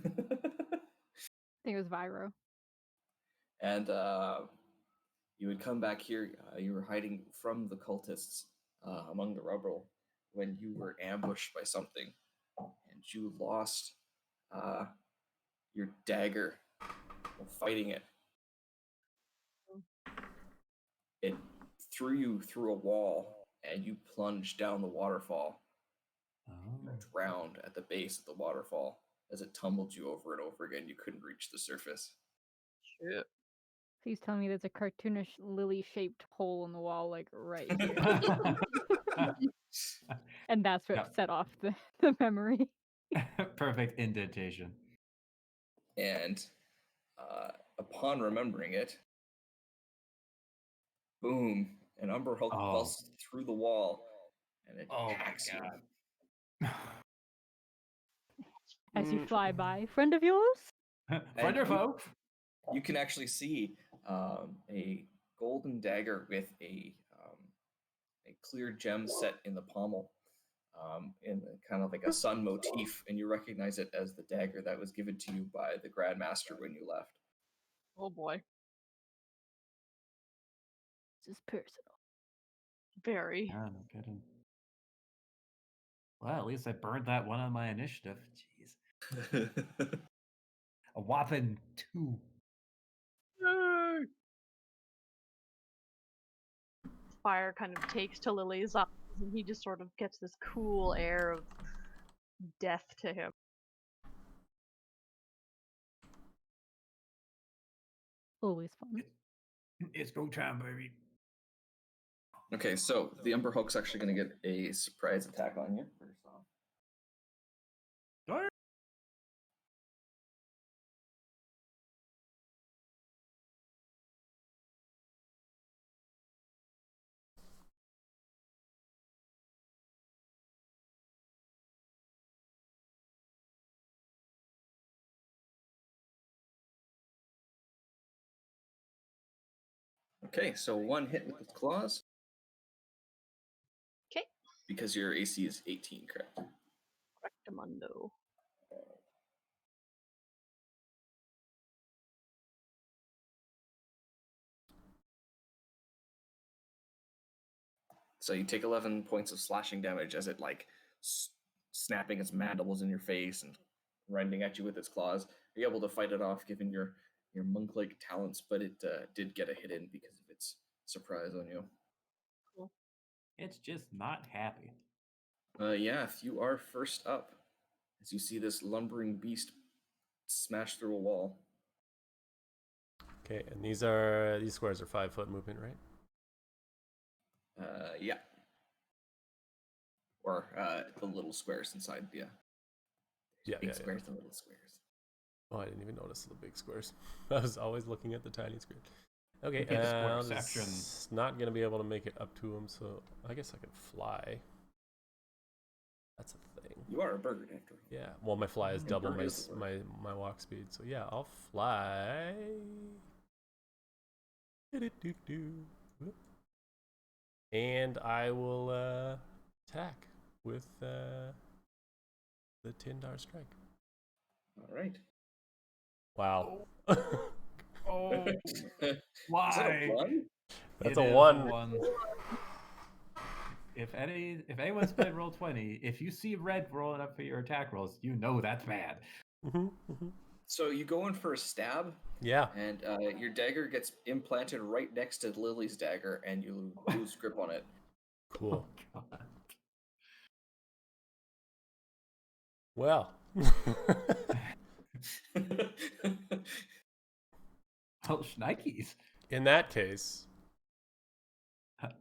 think it was Viro. And you would come back here. You were hiding from the cultists among the rubble when you were ambushed by something, and you lost your dagger while fighting it. It threw you through a wall, and you plunged down the waterfall. You Oh. drowned at the base of the waterfall as it tumbled you over and over again. You couldn't reach the surface. Shit. Please tell me there's a cartoonish lily-shaped hole in the wall, like right here. And that's what Yep. set off the memory. Perfect indentation. And upon remembering it, boom, an Umber Hulk Oh. busts through the wall and it Oh my attacks you. God. As you fly by. Friend of yours? Friend or you- foe? You can actually see a golden dagger with a clear gem set in the pommel, in kind of like a sun motif, and you recognize it as the dagger that was given to you by the Grandmaster when you left. Oh boy. This is personal. Very. Yeah, no kidding. Well, at least I burned that one on my initiative. Jeez. A whopping 2. Yay! Fire kind of takes to Lily's eyes, and he just sort of gets this cool air of death to him. Always fun. It's go time, baby. Okay, so the Umber Hulk's actually going to get a surprise attack on you first off. Darn. Okay, so one hit with its claws. 'Kay. Because your AC is 18, correct? Rectamundo. So you take 11 points of slashing damage as it like snapping its mandibles in your face and rending at you with its claws. Are you able to fight it off given your your monk-like talents, but it did get a hit in because of its surprise on you. Cool. It's just not happy. Yath, you are first up as you see this lumbering beast smash through a wall. Okay, and these squares are 5-foot movement, right? Yeah. Or the little squares inside, yeah. Yeah, Big yeah, squares and little squares. Oh, I didn't even notice the big squares. I was always looking at the tiny square. Okay, Look at the square I'm section. not gonna be able to make it up to him, so I guess I could fly. That's a thing. You are a bird, after all. Yeah. Well, my fly is And double bird my is the word. my walk speed, so yeah, I'll fly. Whoop. And I will attack with the Tindar strike. All right. Wow. Oh, Is that why? a one? That's It a is 1. If anyone's played Roll20, if you see red rolling up for your attack rolls, you know that's bad. So you go in for a stab, Yeah. and your dagger gets implanted right next to Lily's dagger, and you lose grip on it. Cool. Oh, God. Well. Oh, shnikes. In that case,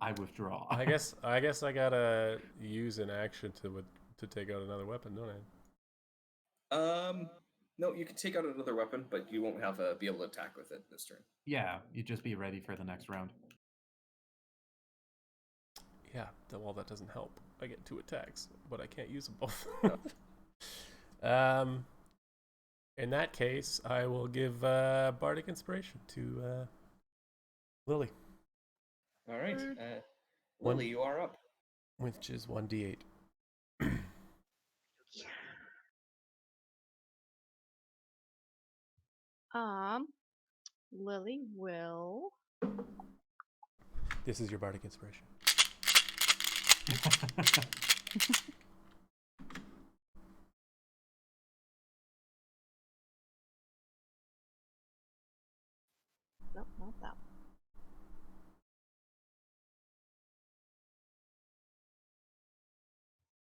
I withdraw. I guess I gotta use an action to take out another weapon, don't I? No, you can take out another weapon, but you won't be able to attack with it this turn. Yeah, you just be ready for the next round. Yeah. Well, that doesn't help. I get 2 attacks, but I can't use them both. In that case, I will give Bardic Inspiration to Lily, All right. One- Lily, you are up. which is 1d8. Lily will. This is your Bardic Inspiration. Nope, not that one.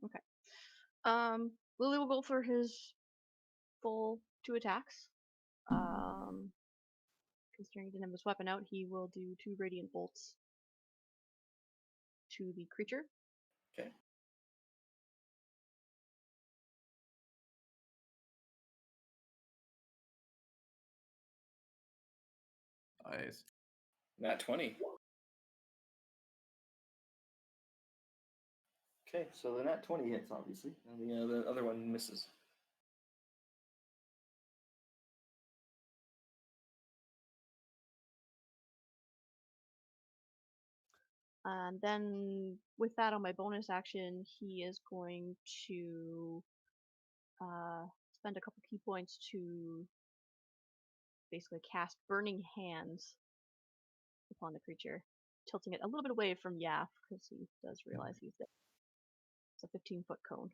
Okay. Lily will go for his full 2 attacks. Considering he didn't have his weapon out, he will do 2 radiant bolts to the creature. Okay. Nice. Nat 20. Okay, so the nat 20 hits, obviously, and the other one misses. And then with that on my bonus action, he is going to spend a couple key points to basically cast Burning Hands upon the creature, tilting it a little bit away from Yaff because he does realize he's there. It's a 15-foot cone.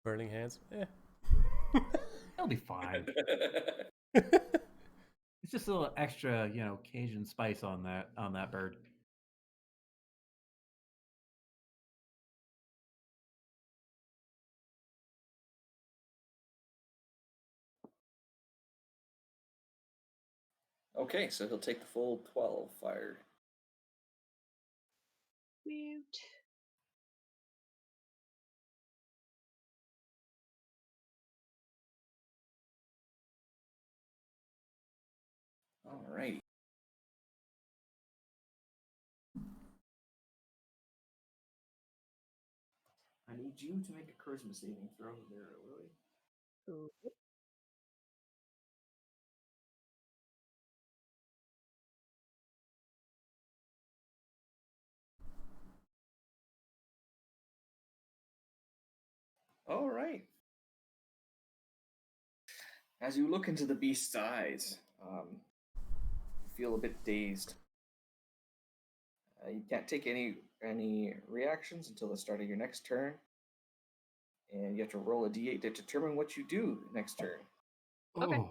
Burning Hands. He'll be fine. It's just a little extra, Cajun spice on that bird. Okay, so he'll take the full 12 fire. Mute. All right. I need you to make a charisma saving throw there, Lily. Ooh. All right. As you look into the beast's eyes, you feel a bit dazed. You can't take any reactions until the start of your next turn, and you have to roll a d8 to determine what you do next turn. Okay. Oh,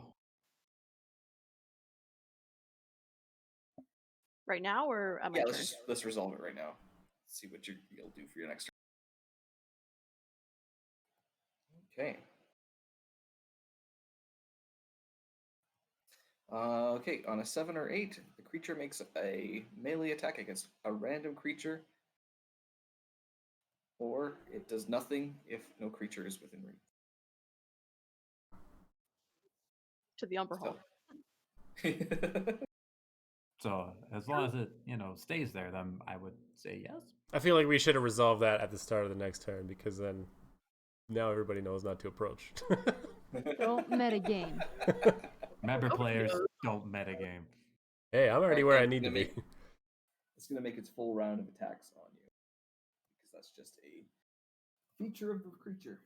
Right now or at my Yeah, turn? let's resolve it right now. See what you'll do for your next turn. Okay. Okay, on a 7 or 8, the creature makes a melee attack against a random creature, or it does nothing if no creature is within range. To the Umber Hall. So. So as long as it, stays there, then I would say yes. I feel like we should have resolved that at the start of the next turn because then now everybody knows not to approach. Don't metagame. Member Oh, players no. don't metagame. Hey, I'm already Alright, where I I'm need to gonna be. It's going to make its full round of attacks on you because that's just a feature of the creature.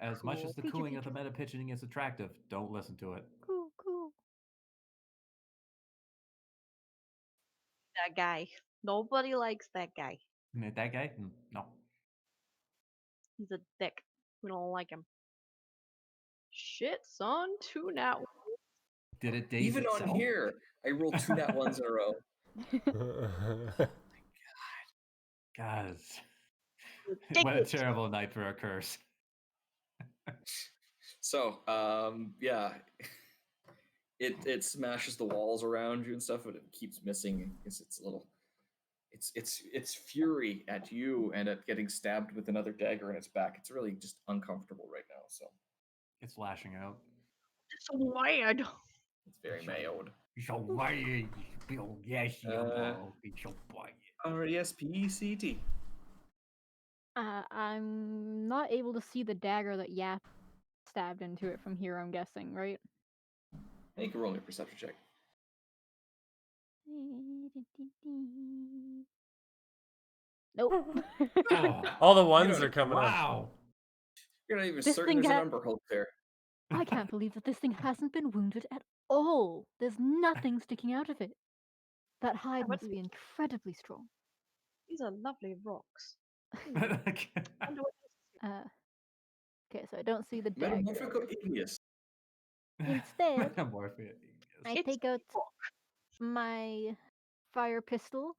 As much as the Pikachu, cooing of the Pikachu. meta pitching is attractive, don't listen to it. Cool, cool. That guy. Nobody likes that guy. That guy? No. He's a dick. We don't like him. Shit, son. 2 nat. Did it daze Even itself? on here, I rolled 2 nat ones in a row. Guys. What a Ridiculous. terrible night for a curse. So, yeah, it smashes the walls around you and stuff, but it keeps missing because it's a little. It's fury at you and at getting stabbed with another dagger in its back. It's really just uncomfortable right now. So It's lashing out. It's so weird. it's very mayowed. So why yes, so why? RESPECT. I'm not able to see the dagger that Yap stabbed into it from here, I'm guessing, right? You can roll your perception check. Nope. Oh, All the ones don't- are coming up. wow. You're not even This certain thing there's a got- number hope there. I can't believe that this thing hasn't been wounded at all. There's nothing sticking out of it. That hide what- must be incredibly strong. These are lovely rocks. Okay. Wonder what else is here. Okay, so I don't see the dagger. Metamorphico igneous. Instead, Metamorphic. I It's take out my fire pistol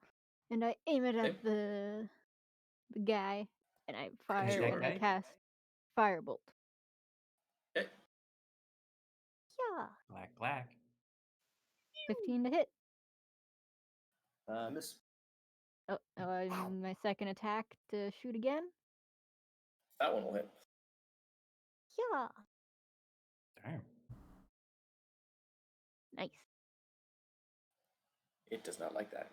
and I aim it at Okay. the guy and I fire Sure. and I Okay. cast firebolt. Okay. Yeah, Black. 15 to hit. Miss. Oh, my second attack to shoot again. That one will hit. Yeah, Damn. nice. It does not like that.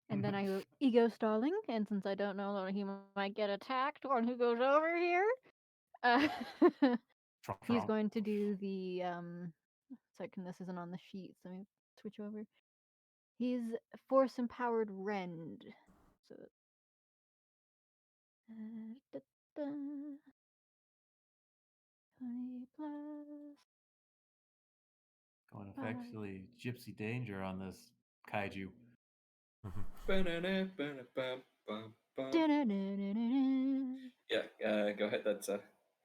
And then I go ego stalling, and since I don't know that he might get attacked when he goes over here, he's Trump. going to do the second. This isn't on the sheet, so let me switch over. He's force empowered rend. So da, da, 20 plus. Going effectively gypsy danger on this kaiju. Da-da-da-da-da-da. Yeah, go ahead. That's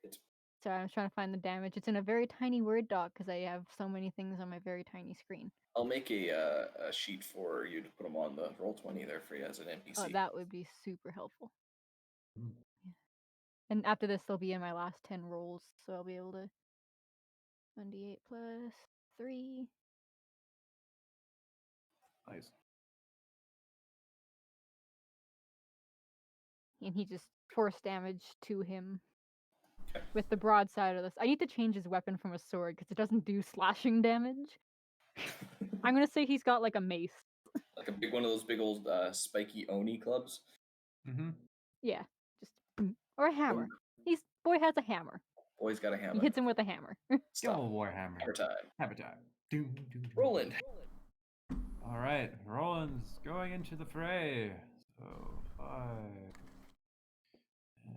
it's Sorry, I was trying to find the damage. It's in a very tiny Word doc because I have so many things on my very tiny screen. I'll make a sheet for you to put them on the Roll20 there for you as an NPC. Oh, that would be super helpful. Mm. Yeah. And after this, they'll be in my last 10 rolls, so I'll be able to 1d8 plus 3. Nice. And he just force damage to him Okay. with the broadside of this. I need to change his weapon from a sword because it doesn't do slashing damage. I'm gonna say he's got like a mace. Like a big one of those big old spiky Oni clubs. Mm-hmm. Yeah, just boom. Or a hammer. Boy has a hammer. Boy's got a hammer. He hits him with a hammer. Go Stop. Warhammer. Hammer time. Hammer time. Doom, doom, doom. Roland. All right, Roland's going into the fray. So 5, 10,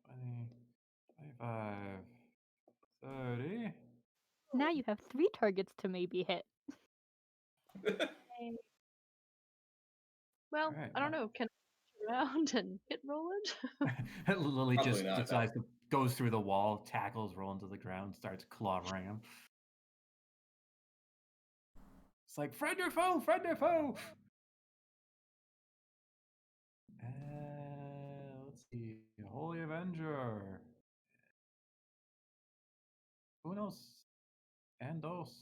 20, 25, 30. Now you have 3 targets to maybe hit. Well, Alright, I don't well. know. Can I turn around and hit Roland? Lily Probably just not, no. decides to goes through the wall, tackles Roland to the ground, starts clobbering him. It's like friend or foe, friend or foe. Let's see. Holy Avenger. Unos and dos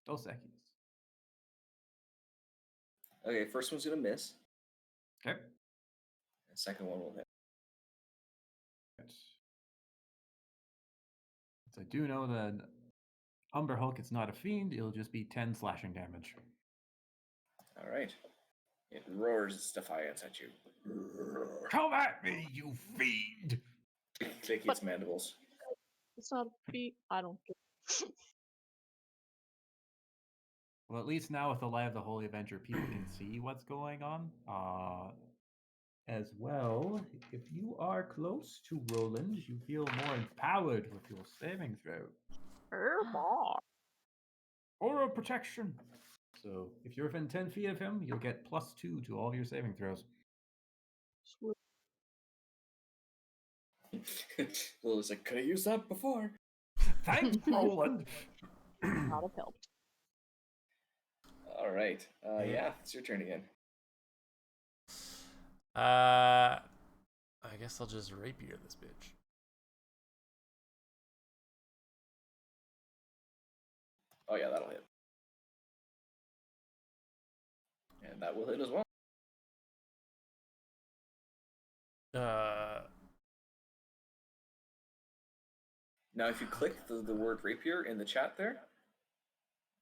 Equis. Okay, first one's gonna miss. Okay. The second one will hit. So I do know that Umber Hulk is not a fiend, it'll just be 10 slashing damage. All right. It roars its defiance at you. Come at me, you fiend! Click its mandibles. It's not a beat. I don't care. Well, at least now with the Light of the Holy Avenger, people can see what's going on. As well, if you are close to Roland, you feel more empowered with your saving throw. Bar. Aura protection. So if you're within 10 feet of him, you'll get +2 to all of your saving throws. Sweet. Lily's like, could I use that before? Thanks, Roland. Not have helped. All right. Yeah, it's your turn again. I guess I'll just rapier this bitch. Oh yeah, that'll hit. And that will hit as well. Now, if you click the word rapier in the chat there,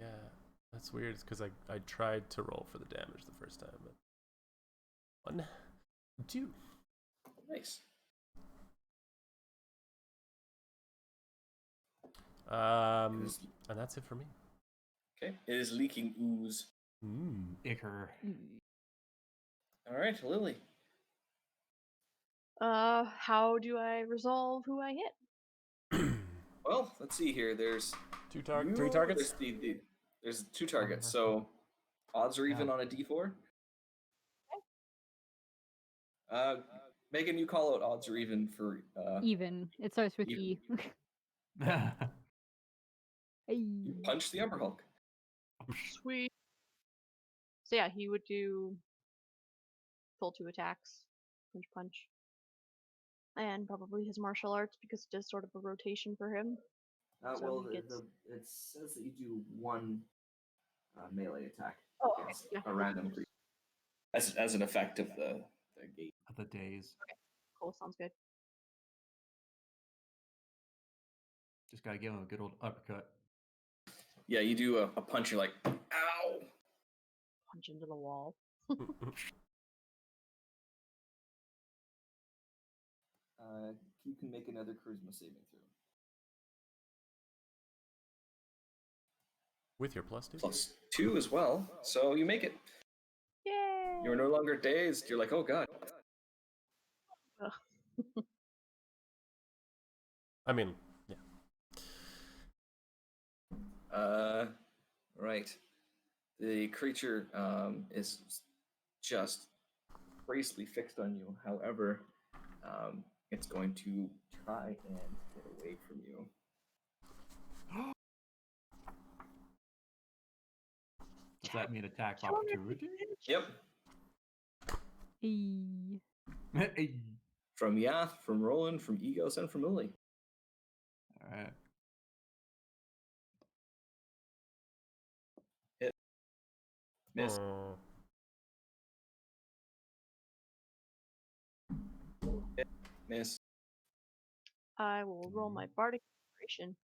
Yeah, that's weird. It's because I tried to roll for the damage the first time, but 1, 2. nice. And that's it for me. Okay, it is leaking ooze. Icker. All right, Lily. How do I resolve who I hit? Well, let's see here. There's 3 targets. There's 2 targets, so odds are even on a D4. Megan, you call out odds are even for Even. It starts with even. E. You punch the Umber Hulk. Sweet. So yeah, he would do full 2 attacks, punch, and probably his martial arts because it does sort of a rotation for him. So Well, he gets- it says that you do 1 melee attack Oh, okay, against yeah. a random creature as an effect of the gate. Of the days. Cool, sounds good. Just gotta give him a good old uppercut. Yeah, you do a punch. You're like, ow. Punch into the wall. You can make another charisma saving throw. With your +2. +2 as well, so you make it. Yay! You're no longer dazed. You're like, oh god. I mean, yeah. Right. The creature is just crazily fixed on you. However, it's going to try and get away from you. Does that mean attack opportunity? Yep. E. From Yath, from Roland, from Egos, and from Lily. Alright. Hit. Miss. Hit. Miss. I will roll my bardic inspiration.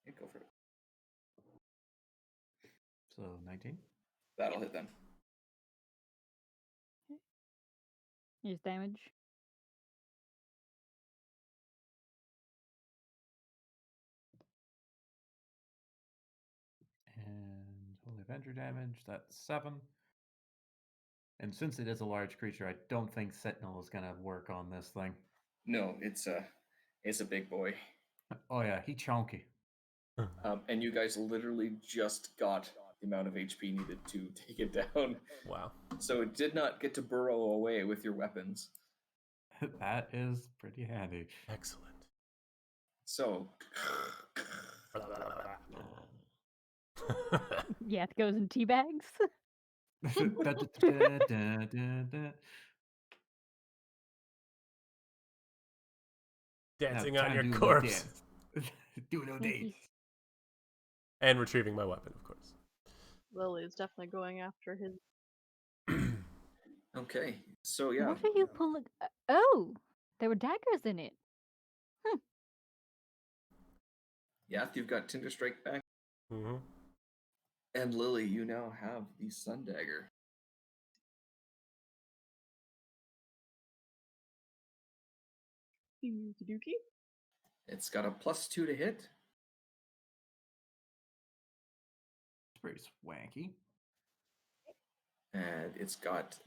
Yeah, go for it. So 19. That'll hit them. Here's damage. And Holy Avenger damage, that's 7. And since it is a large creature, I don't think Sentinel is gonna work on this thing. No, it's a big boy. Oh yeah, he chonky. And you guys literally just got the amount of HP needed to take it down. Wow. So it did not get to burrow away with your weapons. That is pretty handy. Excellent. So Yeah, it goes in tea bags. Dancing Now, on time your to do a little corpse. dance. Do a little Thank you. dance. And retrieving my weapon, of course. Lily is definitely going after his. Okay, so yeah, What are you pulling? Oh, there were daggers in it. yeah. You've got Tinder Strike back, Mm-hmm. and Lily, you now have the Sun Dagger. Dookie dookie. It's got a +2 to hit, It's pretty swanky. and it's got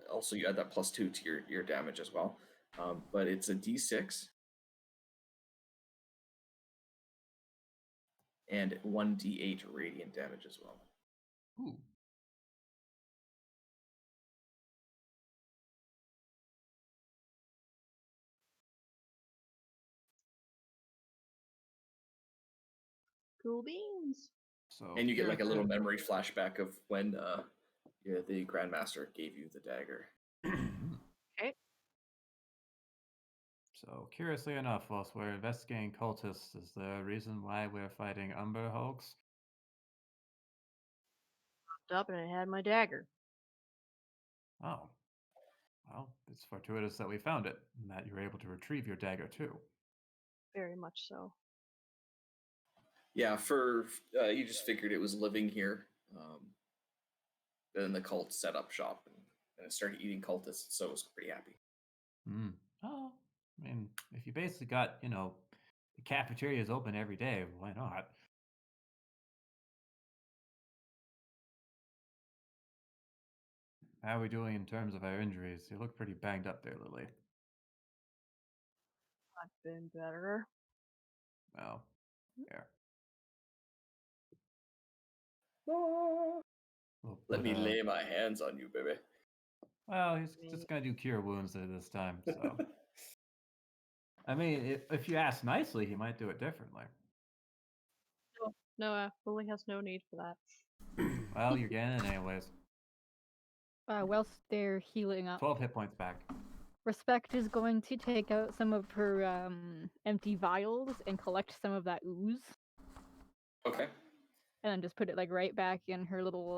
also you add that +2 to your damage as well. But it's a D6 and 1d8 radiant damage as well. Ooh. Cool beans. So And you get like a little Kirith- memory flashback of when the Grandmaster gave you the dagger. Mhm. Okay. So, curiously enough, whilst we're investigating cultists, is there a reason why we're fighting Umber Hulks? Popped up and I had my dagger. Oh. Well, it's fortuitous that we found it, and that you were able to retrieve your dagger too. Very much so. Yeah, for you just figured it was living here. Then the cult set up shop and it started eating cultists, so it was pretty happy. Hmm. Oh, I mean, if you basically got, the cafeteria is open every day, why not? How are we doing in terms of our injuries? You look pretty banged up there, Lily. I've been better. Well, here. We'll Let put me a- lay my hands on you, baby. Well, he's just gonna do cure wounds this time, so. I mean, if you ask nicely, he might do it differently. No, Lily has no need for that. Well, you're getting it anyways. Whilst they're healing up, 12 hit points back. Respect is going to take out some of her empty vials and collect some of that ooze, Okay. and then just put it like right back in her little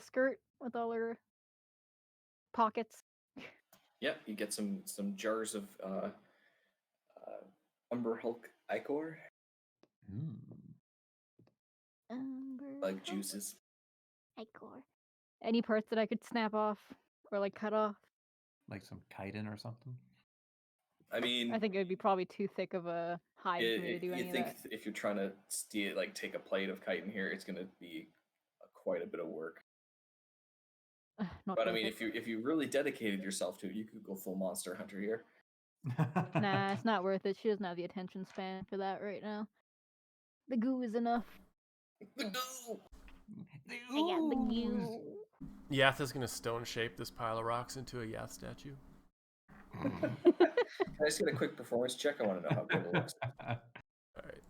skirt with all her pockets. Yeah, you get some jars of Umber Hulk Icor, Mm. like juices. Icor. Any parts that I could snap off or like cut off? Like some chitin or something. I mean, I think it would be probably too thick of a hide for me to do you any of think that. if you're trying to steal, like take a plate of chitin here, it's going to be quite a bit of work. Not But I worth mean, it. if you really dedicated yourself to it, you could go full Monster Hunter here. Nah, it's not worth it. She doesn't have the attention span for that right now. The goo is enough. The I got the ooze. goo. Yath is gonna stone shape this pile of rocks into a Yath statue. Can I just get a quick performance check? I want to know how good it looks. All right.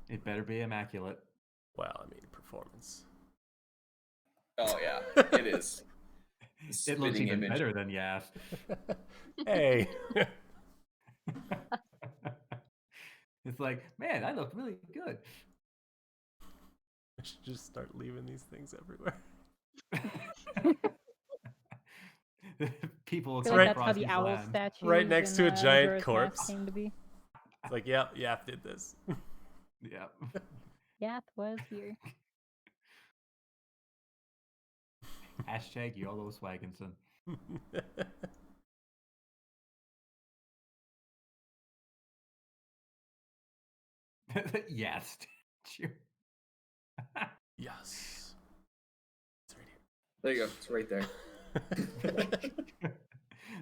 It better be immaculate. Well, I mean, performance. Oh yeah, it is. It looks Spitting even image. better than Yath. Hey. It's like, man, I look really good. I should just start leaving these things everywhere. People will I feel come like that's across how the these owl lands. statue Right next to a giant Majora's Mask corpse. came to be. It's like, yeah, Yath did this. Yep. Yath was here. Hashtag YOLO Swagginson. Yes. Yes. It's right here. There you go. It's right there.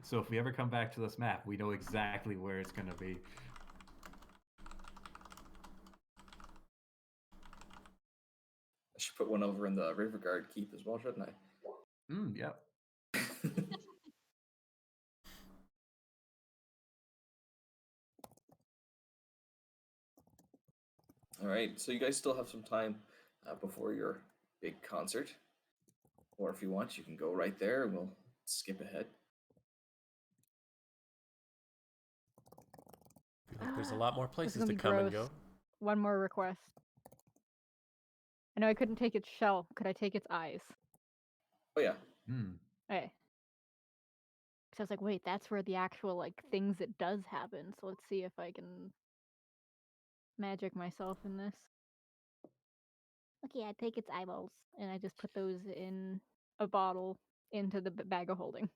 So if we ever come back to this map, we know exactly where it's going to be. I should put one over in the Riverguard Keep as well, shouldn't I? Yep. All right, so you guys still have some time before your big concert, or if you want, you can go right there, and we'll skip ahead. I feel like there's a lot more This is places gonna to be come and gross. go. One more request. I know I couldn't take its shell. Could I take its eyes? Oh yeah, Hmm. Okay. So I was like, wait, that's where the actual like things it does happen. So let's see if I can magic myself in this. Okay, I take its eyeballs and I just put those in a bottle into the bag of holding.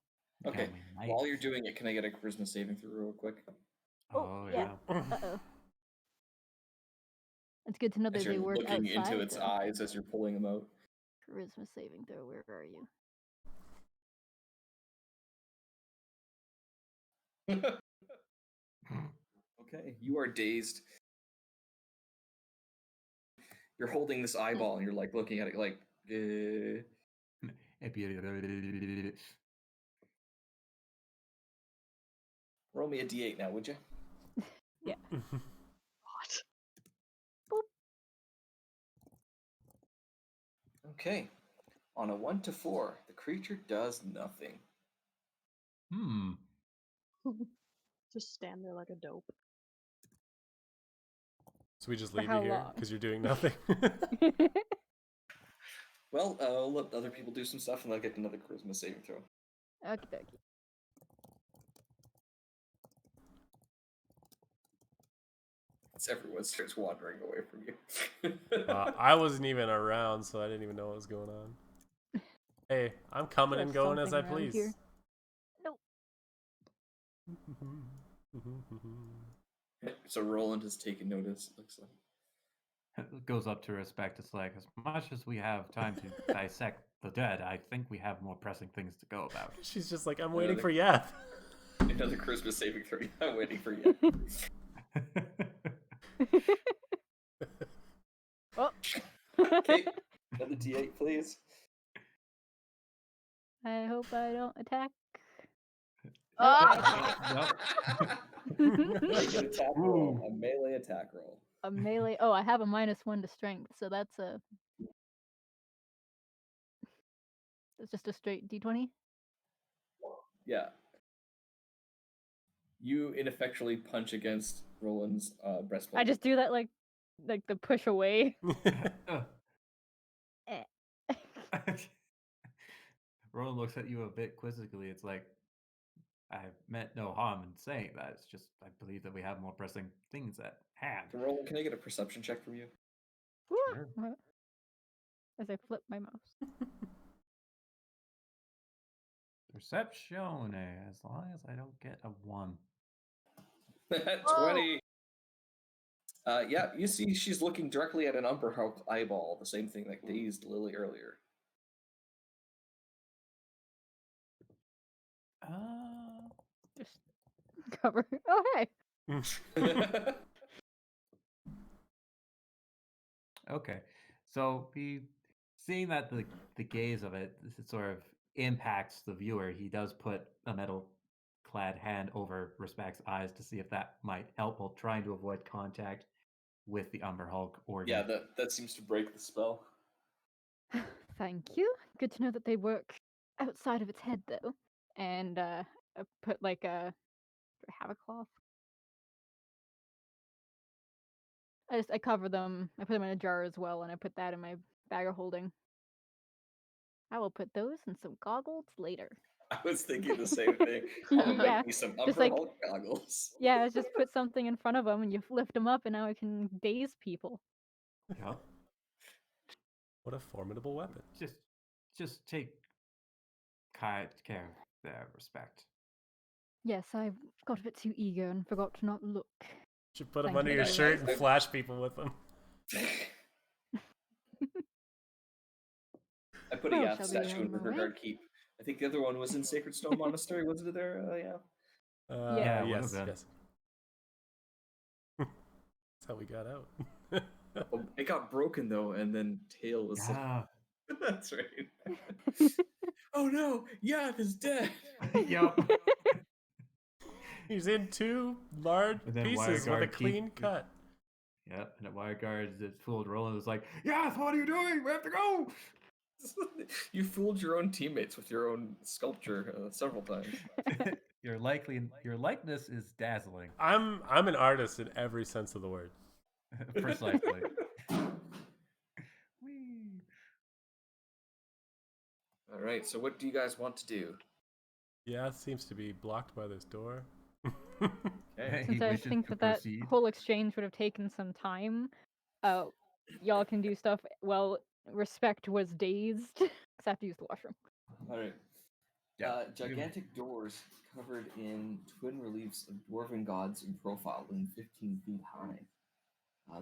okay. Can we While you're might? doing it, can I get a charisma saving throw real quick? Oh yeah. yeah. Uh-oh. It's good to know As that they you're work looking outside. into its though. eyes as you're pulling them out. Charisma saving throw, where are you? Okay, you are dazed. You're holding this eyeball and you're like looking at it like, roll me a d8 now, would you? Yeah. What? Okay. On a 1 to 4, the creature does nothing. Hmm. Just stand there like a dope. So we just For leave you how here long? because you're doing nothing. Well, I'll let other people do some stuff and they'll get another charisma saving throw. Okie dokie. As everyone starts wandering away from you. I wasn't even around, so I didn't even know what was going on. Hey, I'm coming There's and going as I something around please. here. Nope. So Roland has taken notice, looks like. Goes up to respect. It's like, as much as we have time to dissect the dead, I think we have more pressing things to go about. She's just like, I'm waiting Another- for Yeth. Another charisma saving throw. I'm waiting for you. Oh. Okay, another d8, please. I hope I don't attack. Ah! Make an attack roll, a melee attack roll. A melee. Oh, I have a -1 to strength, so that's a. It's just a straight d20. Yeah. You ineffectually punch against Roland's breastplate. I just do that like the push away. Eh. Roland looks at you a bit quizzically. It's like, I meant no harm in saying that. It's just, I believe that we have more pressing things at hand. So Roland, can I get a perception check from you? Sure. What? As I flip my mouse. Perception, as long as I don't get a 1. 20. Yeah, you see she's looking directly at an Umberhulk eyeball, the same thing that dazed Lily earlier. Just cover. Oh hey. Okay, so seeing that the gaze of it sort of impacts the viewer, he does put a metal-clad hand over Respect's eyes to see if that might help while trying to avoid contact with the Umberhulk organ. Yeah, that seems to break the spell. Thank you. Good to know that they work outside of its head though. And I put like a. Do I have a cloth? I cover them. I put them in a jar as well, and I put that in my bag of holding. I will put those in some goggles later. I was thinking the same thing. I'm gonna Yeah, make me some just like- Umberhulk goggles. Yeah, just put something in front of them, and you lift them up, and now I can daze people. Yeah. What a formidable weapon. Just take care of their Respect. Yes, I got a bit too eager and forgot to not look. Should put them Thank under you your very shirt much. and flash people with them. I put a Oh, Yath shall we statue in on our way? Riverguard Keep. I think the other one was in Sacred Stone Monastery, wasn't it there? Yeah. Yeah, it would've Yes, been. yes. That's how we got out. Oh, it got broken though, and then Tail was like, Yeah. that's right. Oh no, Yath is dead. Yup. He's in 2 large And then pieces with a Wireguard clean keep- cut. Yep, and at Wire Guards, it fooled Roland. Was like, yes, what are you doing? We have to go. You fooled your own teammates with your own sculpture several times. Your likeness is dazzling. I'm an artist in every sense of the word. Precisely. Whee. All right, so what do you guys want to do? Yeah, it seems to be blocked by this door. Okay. He Since I wishes think to that proceed. whole exchange would have taken some time, y'all can do stuff while Respect was dazed. 'Cause I have to use the washroom. All right. Yeah. Gigantic doors covered in twin reliefs of dwarven gods in profile and 15 feet high.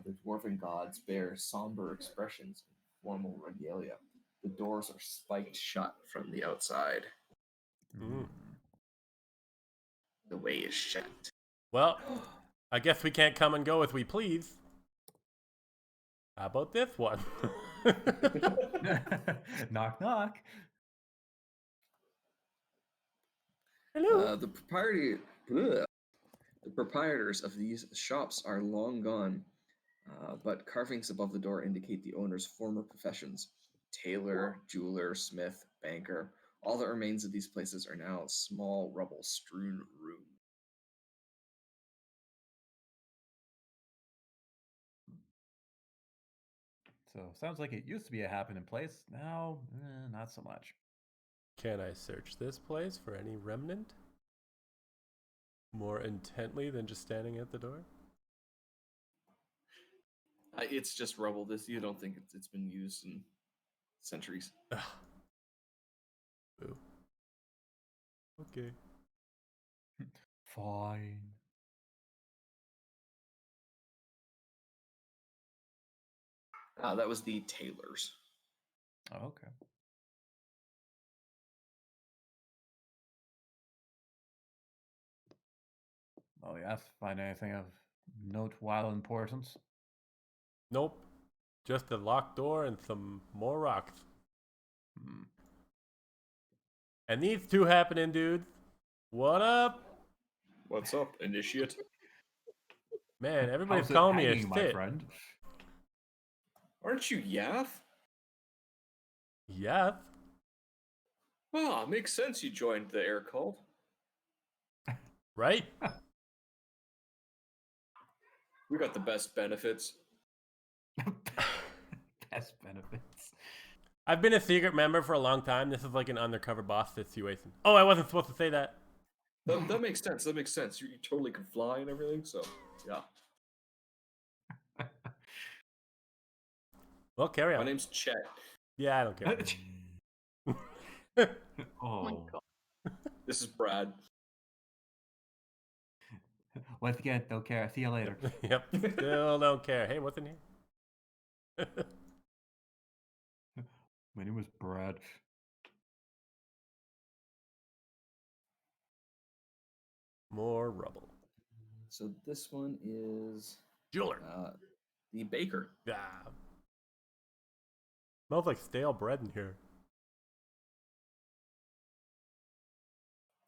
The dwarven gods bear somber expressions and formal regalia. The doors are spiked shut from the outside. Mm. The way is shut. Well, I guess we can't come and go if we please. How about this one? Knock knock. Hello. The proprietors of these shops are long gone, but carvings above the door indicate the owner's former professions: tailor, jeweler, smith, banker. All that remains of these places are now small rubble-strewn rooms. So sounds like it used to be a happening place. Now, not so much. Can I search this place for any remnant? More intently than just standing at the door? It's just rubble. You don't think it's been used in centuries. Ugh. Boo. Okay. Fine. That was the tailors. Oh, okay. Oh, yes. Find anything of note while importance? Nope. Just a locked door and some more rocks. Hmm. And these two happening, dudes. What up? What's up, initiate? Man, everybody's How's it calling me a hanging, my shit. friend? Aren't you Yath? Yeah. Ah, makes sense you joined the air cult. Right? We got the best benefits. Best benefits. I've been a secret member for a long time. This is like an undercover boss situation. Oh, I wasn't supposed to say that. That makes sense. That makes sense. You totally can fly and everything. So yeah. Well, carry My on. name's Chet. Yeah, I don't care. Oh my Oh. god. This is Brad. Once again, don't care. See you later. Yep. Still don't care. Hey, what's in here? My name is Brad. More rubble. So this one is Jeweler. the baker. Yeah. Smells like stale bread in here.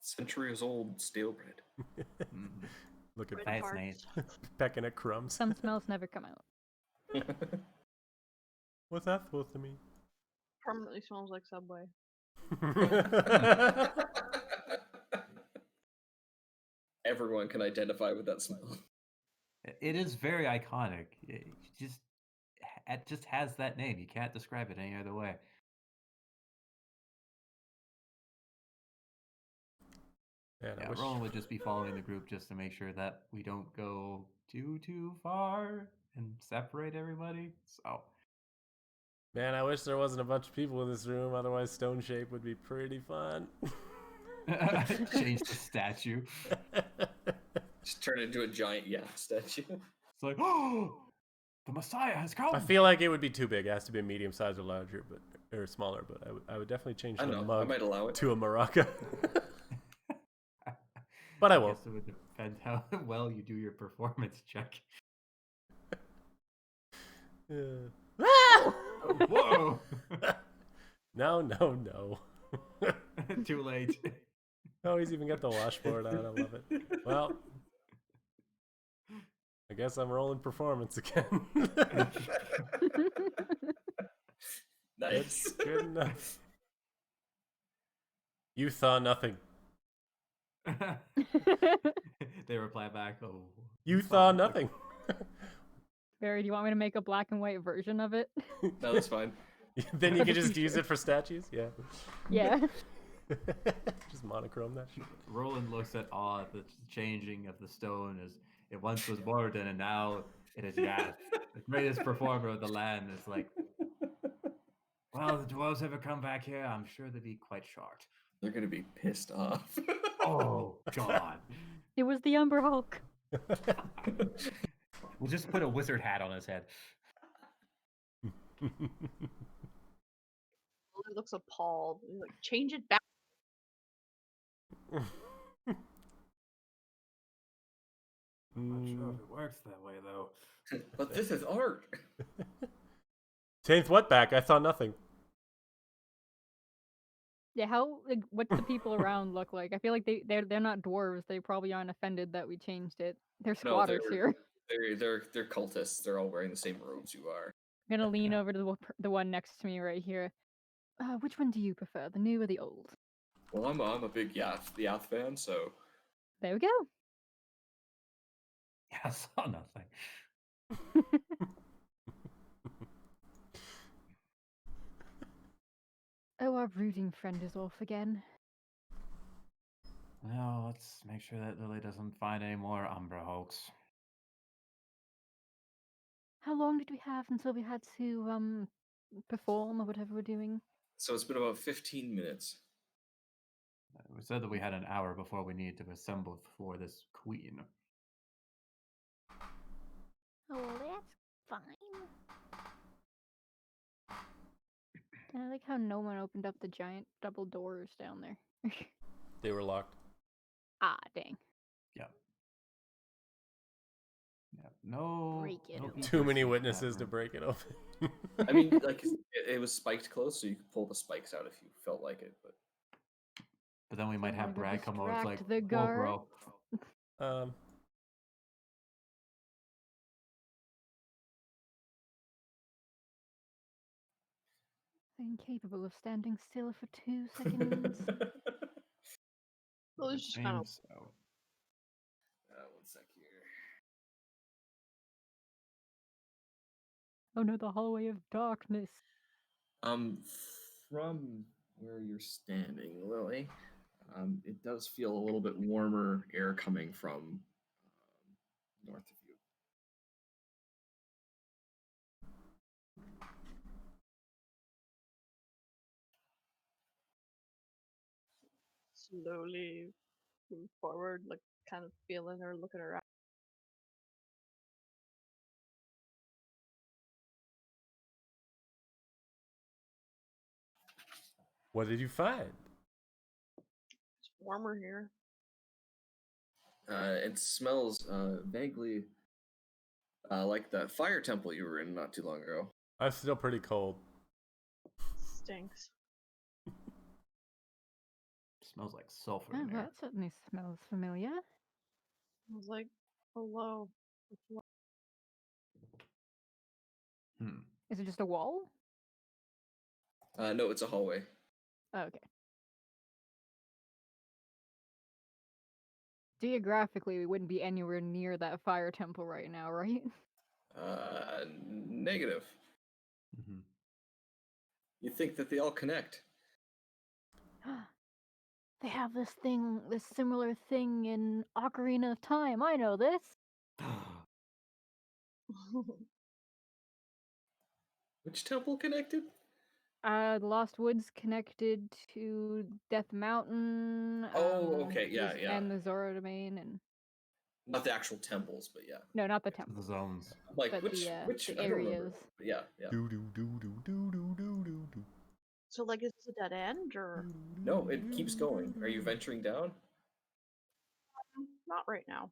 Centuries old stale bread. Mm. Looking Bread That's farts. nice. pecking at crumbs. Some smells never come out. What's that supposed to mean? Permanently smells like Subway. Everyone can identify with that smell. It is very iconic. It just has that name. You can't describe it any other way. Man, I Yeah, wish... Roland would just be following the group just to make sure that we don't go too far and separate everybody. So Man, I wish there wasn't a bunch of people in this room. Otherwise, Stone Shape would be pretty fun. change the statue. Just turn it into a giant statue. It's like, oh, the Messiah has come. I feel like it would be too big. It has to be a medium size or larger, or smaller. But I would definitely change I the don't know. I mug might allow it. to a maraca. But I won't. guess it would depend how well you do your performance check. Yeah. Whoa! No. Too late. Oh, he's even got the washboard on. I love it. Well, I guess I'm rolling performance again. Nice. That's good enough. You saw nothing. They reply back, "Oh, You saw nothing. Barry, do you want me to make a black and white version of it? No, that's fine. Then you can just use it for statues. Yeah. Yeah. Just monochrome that shit. Roland looks at awe at the changing of the stone as it once was Morden and now it is Yath, the greatest performer of the land. It's like, well, the dwarves ever come back here, I'm sure they'd be quite shocked. They're gonna be pissed off. Oh, God. It was the Umber Hulk. We'll just put a wizard hat on his head. He looks appalled. He's like, change it back. I'm not sure if it works that way, though. But this is art. Change what back? I saw nothing. Yeah, how like what's the people around look like? I feel like they're not dwarves. They probably aren't offended that we changed it. They're No, squatters here. They're cultists. They're all wearing the same robes you are. I'm gonna lean over to the one next to me right here. Which one do you prefer, the new or the old? Well, I'm a big Yath fan, so There we go. Yeah, I saw nothing. Oh, our brooding friend is off again. Well, let's make sure that Lily doesn't find any more Umbra Hulks. How long did we have until we had to perform or whatever we're doing? so it's been about 15 minutes. We said that we had an hour before we needed to assemble for this queen. Oh, well, that's fine. I like how no one opened up the giant double doors down there. They were locked. Ah, dang. Yep. Yep. No. Break it no open. Too many secrets in that witnesses to room. break it open. I mean, like it was spiked close, so you could pull the spikes out if you felt like it. But But then we might have wanna go Brad come over. It's like, distract the whoa, guard? bro. Incapable of standing still for 2 seconds. Well, It it's just kind of seems so. 1 sec here. Oh no, the hallway of darkness. From where you're standing, Lily, it does feel a little bit warmer air coming from north of you. slowly move forward, like kind of feeling or looking around. What did you find? It's warmer here. It smells vaguely like that fire temple you were in not too long ago. I'm still pretty cold. Stinks. Smells like sulfur Oh, in there. that certainly smells familiar. I was like, hello. Hmm. Is it just a wall? No, it's a hallway. Oh, okay. Geographically, we wouldn't be anywhere near that fire temple right now, right? Negative. Mm-hmm. You think that they all connect? They have this similar thing in Ocarina of Time. I know this. Which temple connected? The Lost Woods connected to Death Mountain. Oh, okay, yeah, yeah. And the Zora domain, and Not the actual temples, but yeah. no, not the temple, The zones. Like but which the I don't remember. areas. But yeah, yeah. Do do do do do do do do do. So, like, is this a dead end or No, it keeps going. Are you venturing down? not right now?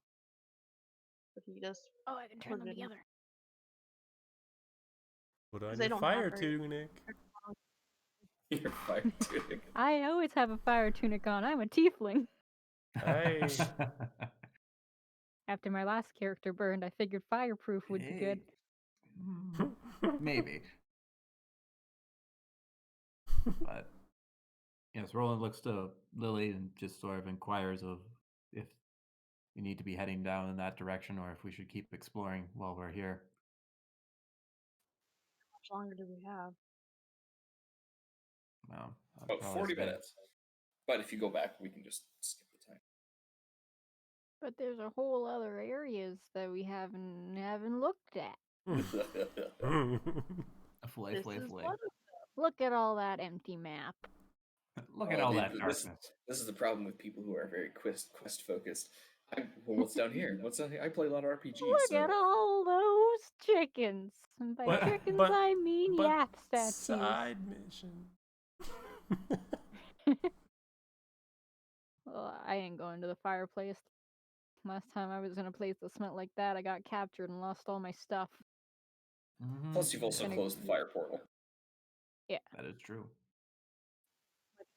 But he does. Oh, I can turn Put them it in. together. Oh. Put on They your don't fire have very- tunic. Your fire tunic. I always have a fire tunic on. I'm a tiefling. Hey. After my last character burned, I figured fireproof would be good. Maybe. But yes, Roland looks to Lily and just sort of inquires of if we need to be heading down in that direction or if we should keep exploring while we're here. How much longer do we have? Well, I'd About probably 40 say- minutes. But if you go back, we can just skip the time. But there's a whole other areas that we haven't looked at. Flay, This flay, is flay. one of Look at all that empty map. Look at Oh, all the- that this- darkness. This is the problem with people who are very quest focused. Well, what's down here? What's down here? I play a lot of RPGs. Look so at all those chickens. And by But- chickens, but- I mean but yacht statues. Side mission. Well, I ain't going to the fireplace. Last time I was in a place that smelled like that, I got captured and lost all my stuff. Mhm. Plus, you've also Gonna- closed the fire portal. That is true.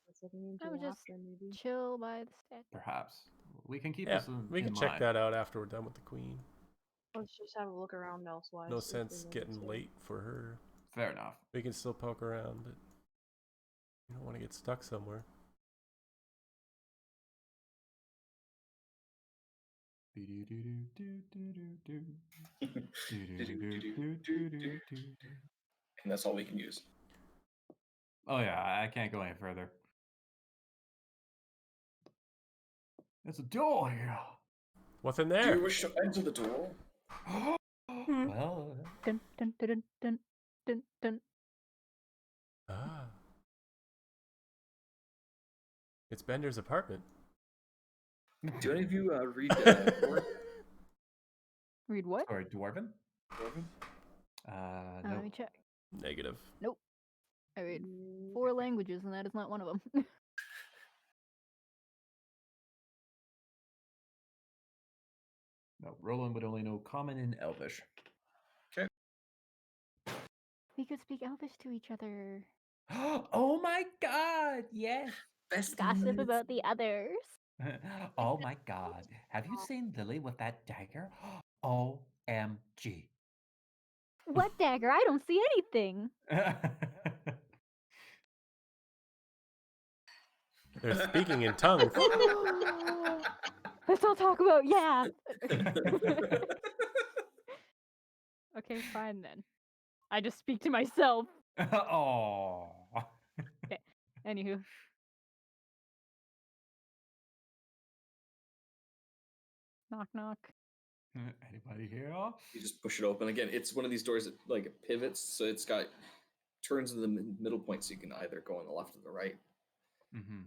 what's looking I into would just after maybe. chill by the statue. Perhaps. We can keep Yeah, this in, we can in check mind. that out after we're done with the queen. Let's just have a look around elsewise. No see if sense we getting notice late for her. Fair enough. We can still poke around, but you don't want to get stuck somewhere. And that's all we can use. Oh yeah, I can't go any further. There's a door here. What's in Do there? you wish to enter the door? Well, Dun, dun, dun, dun, dun, dun, dun. Ah. It's Bender's apartment. Do any of you read Dwarven? Read what? sorry, dwarven? Dwarven? Let No. me check. Negative. I read Mm, 4 languages, and that is not one of them. No, Roland would only know common and elvish. We could speak Elvish to each other. Oh my god, yes. Best Gossip about the others. Oh my god. Have you seen Lily with that dagger? OMG. What dagger? I don't see anything. They're speaking in tongues. Let's not talk about yeah. Okay, fine then. I just speak to myself. Oh. Anywho. Knock knock. Anybody here? You just push it open. Again, it's one of these doors that like pivots, so it's got turns in the middle point, so you can either go on the left or the right. Mm-hmm.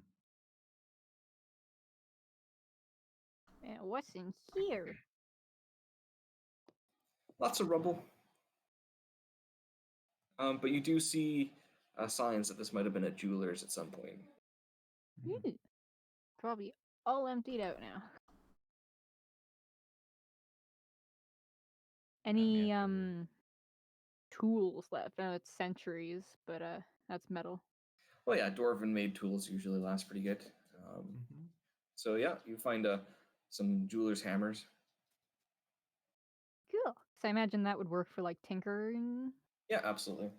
Man, what's in here? Lots of rubble. But you do see signs that this might have been a jeweler's at some point. Ew. Probably all emptied out now. Any tools left? I know it's centuries, but that's metal. Well, yeah, dwarven made tools usually last pretty good. Mm-hmm. So yeah, you find some jeweler's hammers. Cool. So I imagine that would work for like tinkering. Yeah, absolutely.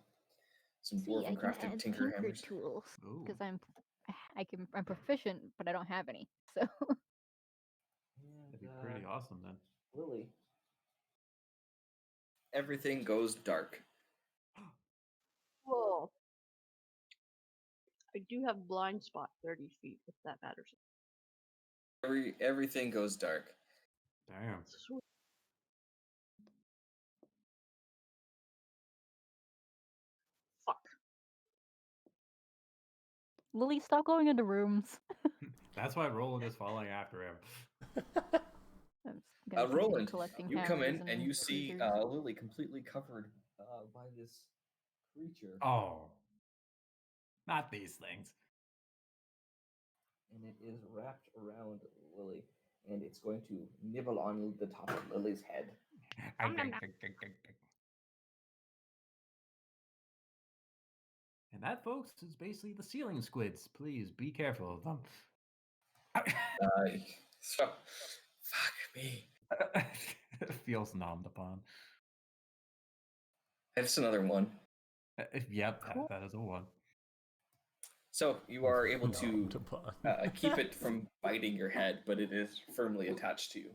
Some See, I dwarven can crafted add tinker tinker hammers. tools Ooh. because I'm proficient, but I don't have any. So That'd be pretty awesome then. Lily. Everything goes dark. Whoa. I do have blind spot 30 feet, if that matters. Everything goes dark. Damn. Sweet. Fuck. Lily, stop going into rooms. That's why Roland is following after him. I'm gonna continue Roland, collecting you come in hammers and you see tweezers. Lily completely covered by this creature, Oh. Not these things. and it is wrapped around Lily, and it's going to nibble on the top of Lily's head. And that, folks, is basically the ceiling squids. Please be careful of them. So, fuck me. Feels nommed upon. It's another one. Yep, Cool. that is a one. So you are able to Nommed upon. keep it from biting your head, but it is firmly attached to you.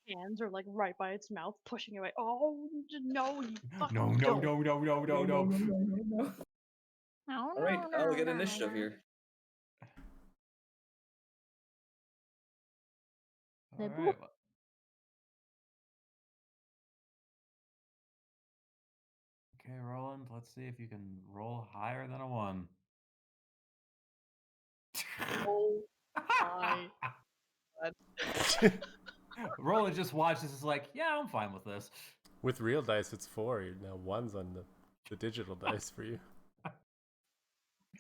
Hands are like right by its mouth, pushing away. Oh no, you fucking No, no, don't. no, no, no, no, no. no. Oh, All right, no, I'll no, get no, initiative no. here. The All boop. right. Okay, Roland, let's see if you can roll higher than a 1. Oh my. Roland just watches, is like, yeah, I'm fine with this. With real dice, it's 4. Now 1's on the digital dice for you.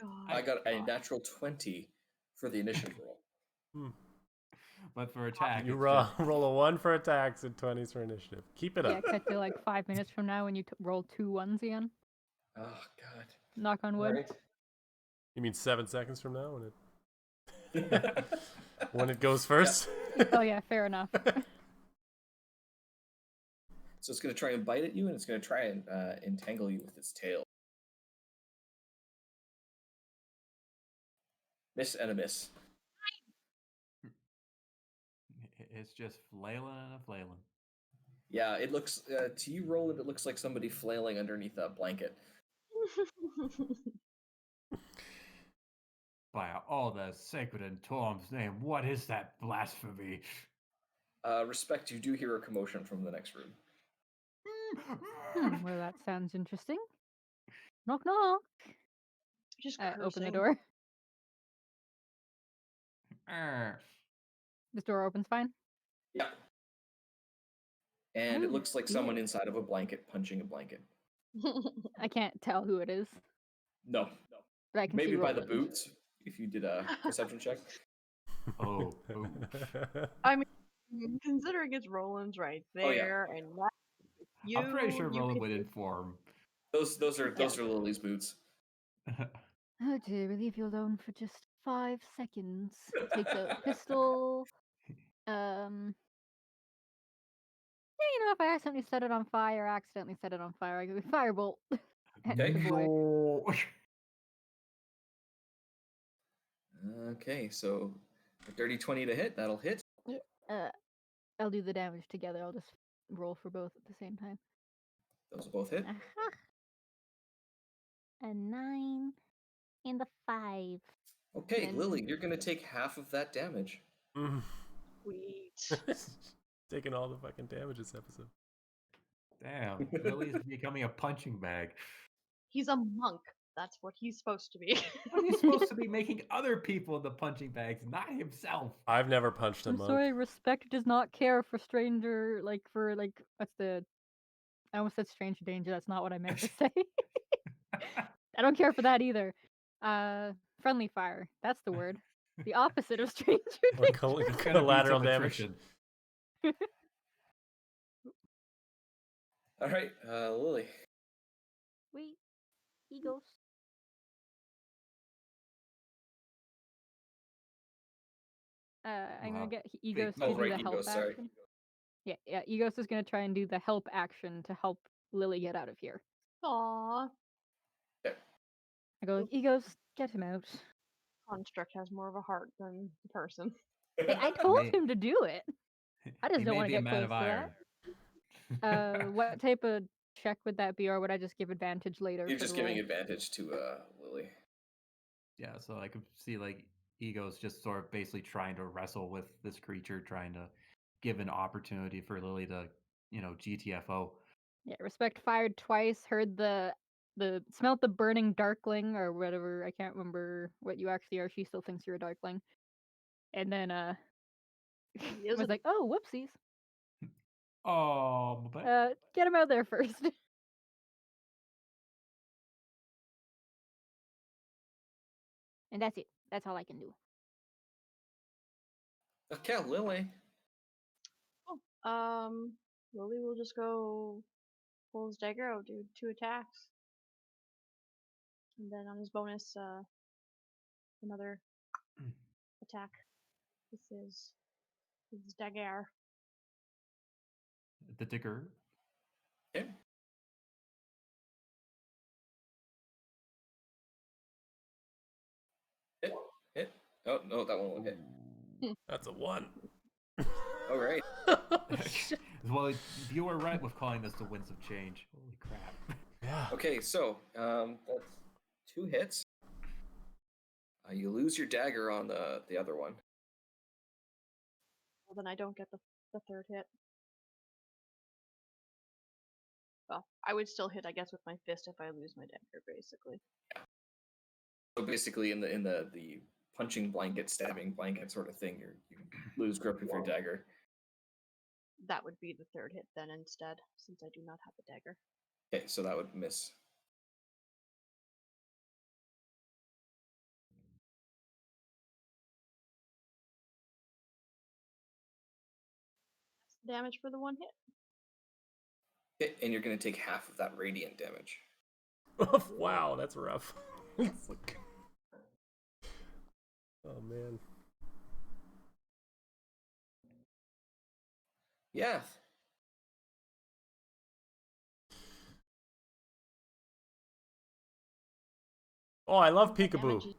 God. I got a natural 20 for the initiative roll. Hmm. But for attack, You it's roll, just- roll a 1 for attacks and 20s for initiative. Keep it Yeah, up. cut to like 5 minutes from now when you roll 2 ones again. Oh God! Knock on All wood. right. You mean 7 seconds from now when it goes first? Oh yeah, fair enough. So it's going to try and bite at you, and it's going to try and entangle you with its tail. Miss and a miss. It's just flailing and a flailing. Yeah, it looks to you, Roland. It looks like somebody flailing underneath a blanket. By all the sacred in Torm's name, what is that blasphemy? Respect, you do hear a commotion from the next room. Well, that sounds interesting. Knock knock. Just Open the cursing. door. Arr. This door opens fine. Yeah. And it Oh, looks like someone yeah. inside of a blanket punching a blanket. I can't tell who it is, No. but I can Maybe see by the Roland. boots, if you did a perception check. Oh, oh. I mean, considering it's Roland's right Oh, yeah. there, and that you, I'm pretty sure you Roland could would just- inform. Those are Lily's boots. Oh dear, we leave you alone for just 5 seconds. Takes out a pistol. Yeah, you know, if I accidentally set it on fire, I can firebolt at Okay. the boy. No. Okay, so a dirty 20 to hit. That'll hit. I'll do the damage together. I'll just roll for both at the same time. Those will both hit. Aha. A 9 and a 5. Okay, Then- Lily, you're going to take half of that damage. Sweet. Taking all the fucking damage this episode. Damn, Lily's becoming a punching bag. He's a monk. That's what he's supposed to be. But he's supposed to be making other people the punching bags, not himself. I've never punched a I'm monk. sorry, respect does not care for stranger, what's the... I almost said stranger danger, that's not what I meant to say. I don't care for that either. Friendly fire, that's the word. The opposite of stranger Or danger. col- It's gonna be collateral some damage. attrition. All right, Lily. Wait, he goes. I'm gonna Wow. get Egos to Oh, do right, the help Egos, sorry. action. Yeah, Egos is gonna try and do the help action to help Lily get out of here. Aww. I go, Egos, get him out. Construct has more of a heart than the person. Hey, I told May- him to do it. I just He don't may want to be a get man close of to iron. that. What type of check would that be, or would I just give advantage later? You're for just the giving roll? advantage to Lily. Yeah, so I could see like Ego's just sort of basically trying to wrestle with this creature, trying to give an opportunity for Lily to, GTFO. Yeah, respect fired twice. Heard the smelt the burning darkling or whatever. I can't remember what you actually are. She still thinks you're a darkling. And then is was a- like, oh, whoopsies. Oh, but Get him out there first. And that's it. That's all I can do. Okay, Lily. Lily will just go pull his dagger out, do 2 attacks. And then on his bonus, another attack. This is His dagger. The digger. Okay. Hit. Hit. Oh, no, that one won't hit. That's a 1. All right. Shit. Well, you were right with calling this the winds of change. Holy crap. Yeah. Okay, so that's 2 hits. You lose your dagger on the other one. Well, then I don't get the third hit. Well, I would still hit, I guess, with my fist if I lose my dagger, basically. So basically, in the punching blanket, stabbing blanket sort of thing, you lose grip with your dagger. That would be the third hit then instead, since I do not have a dagger. Okay, so that would miss. That's the damage for the one hit. Okay, and you're going to take half of that radiant damage. Wow, that's rough. It's like... Oh man. Yeah. Oh, I love That damage peekaboo.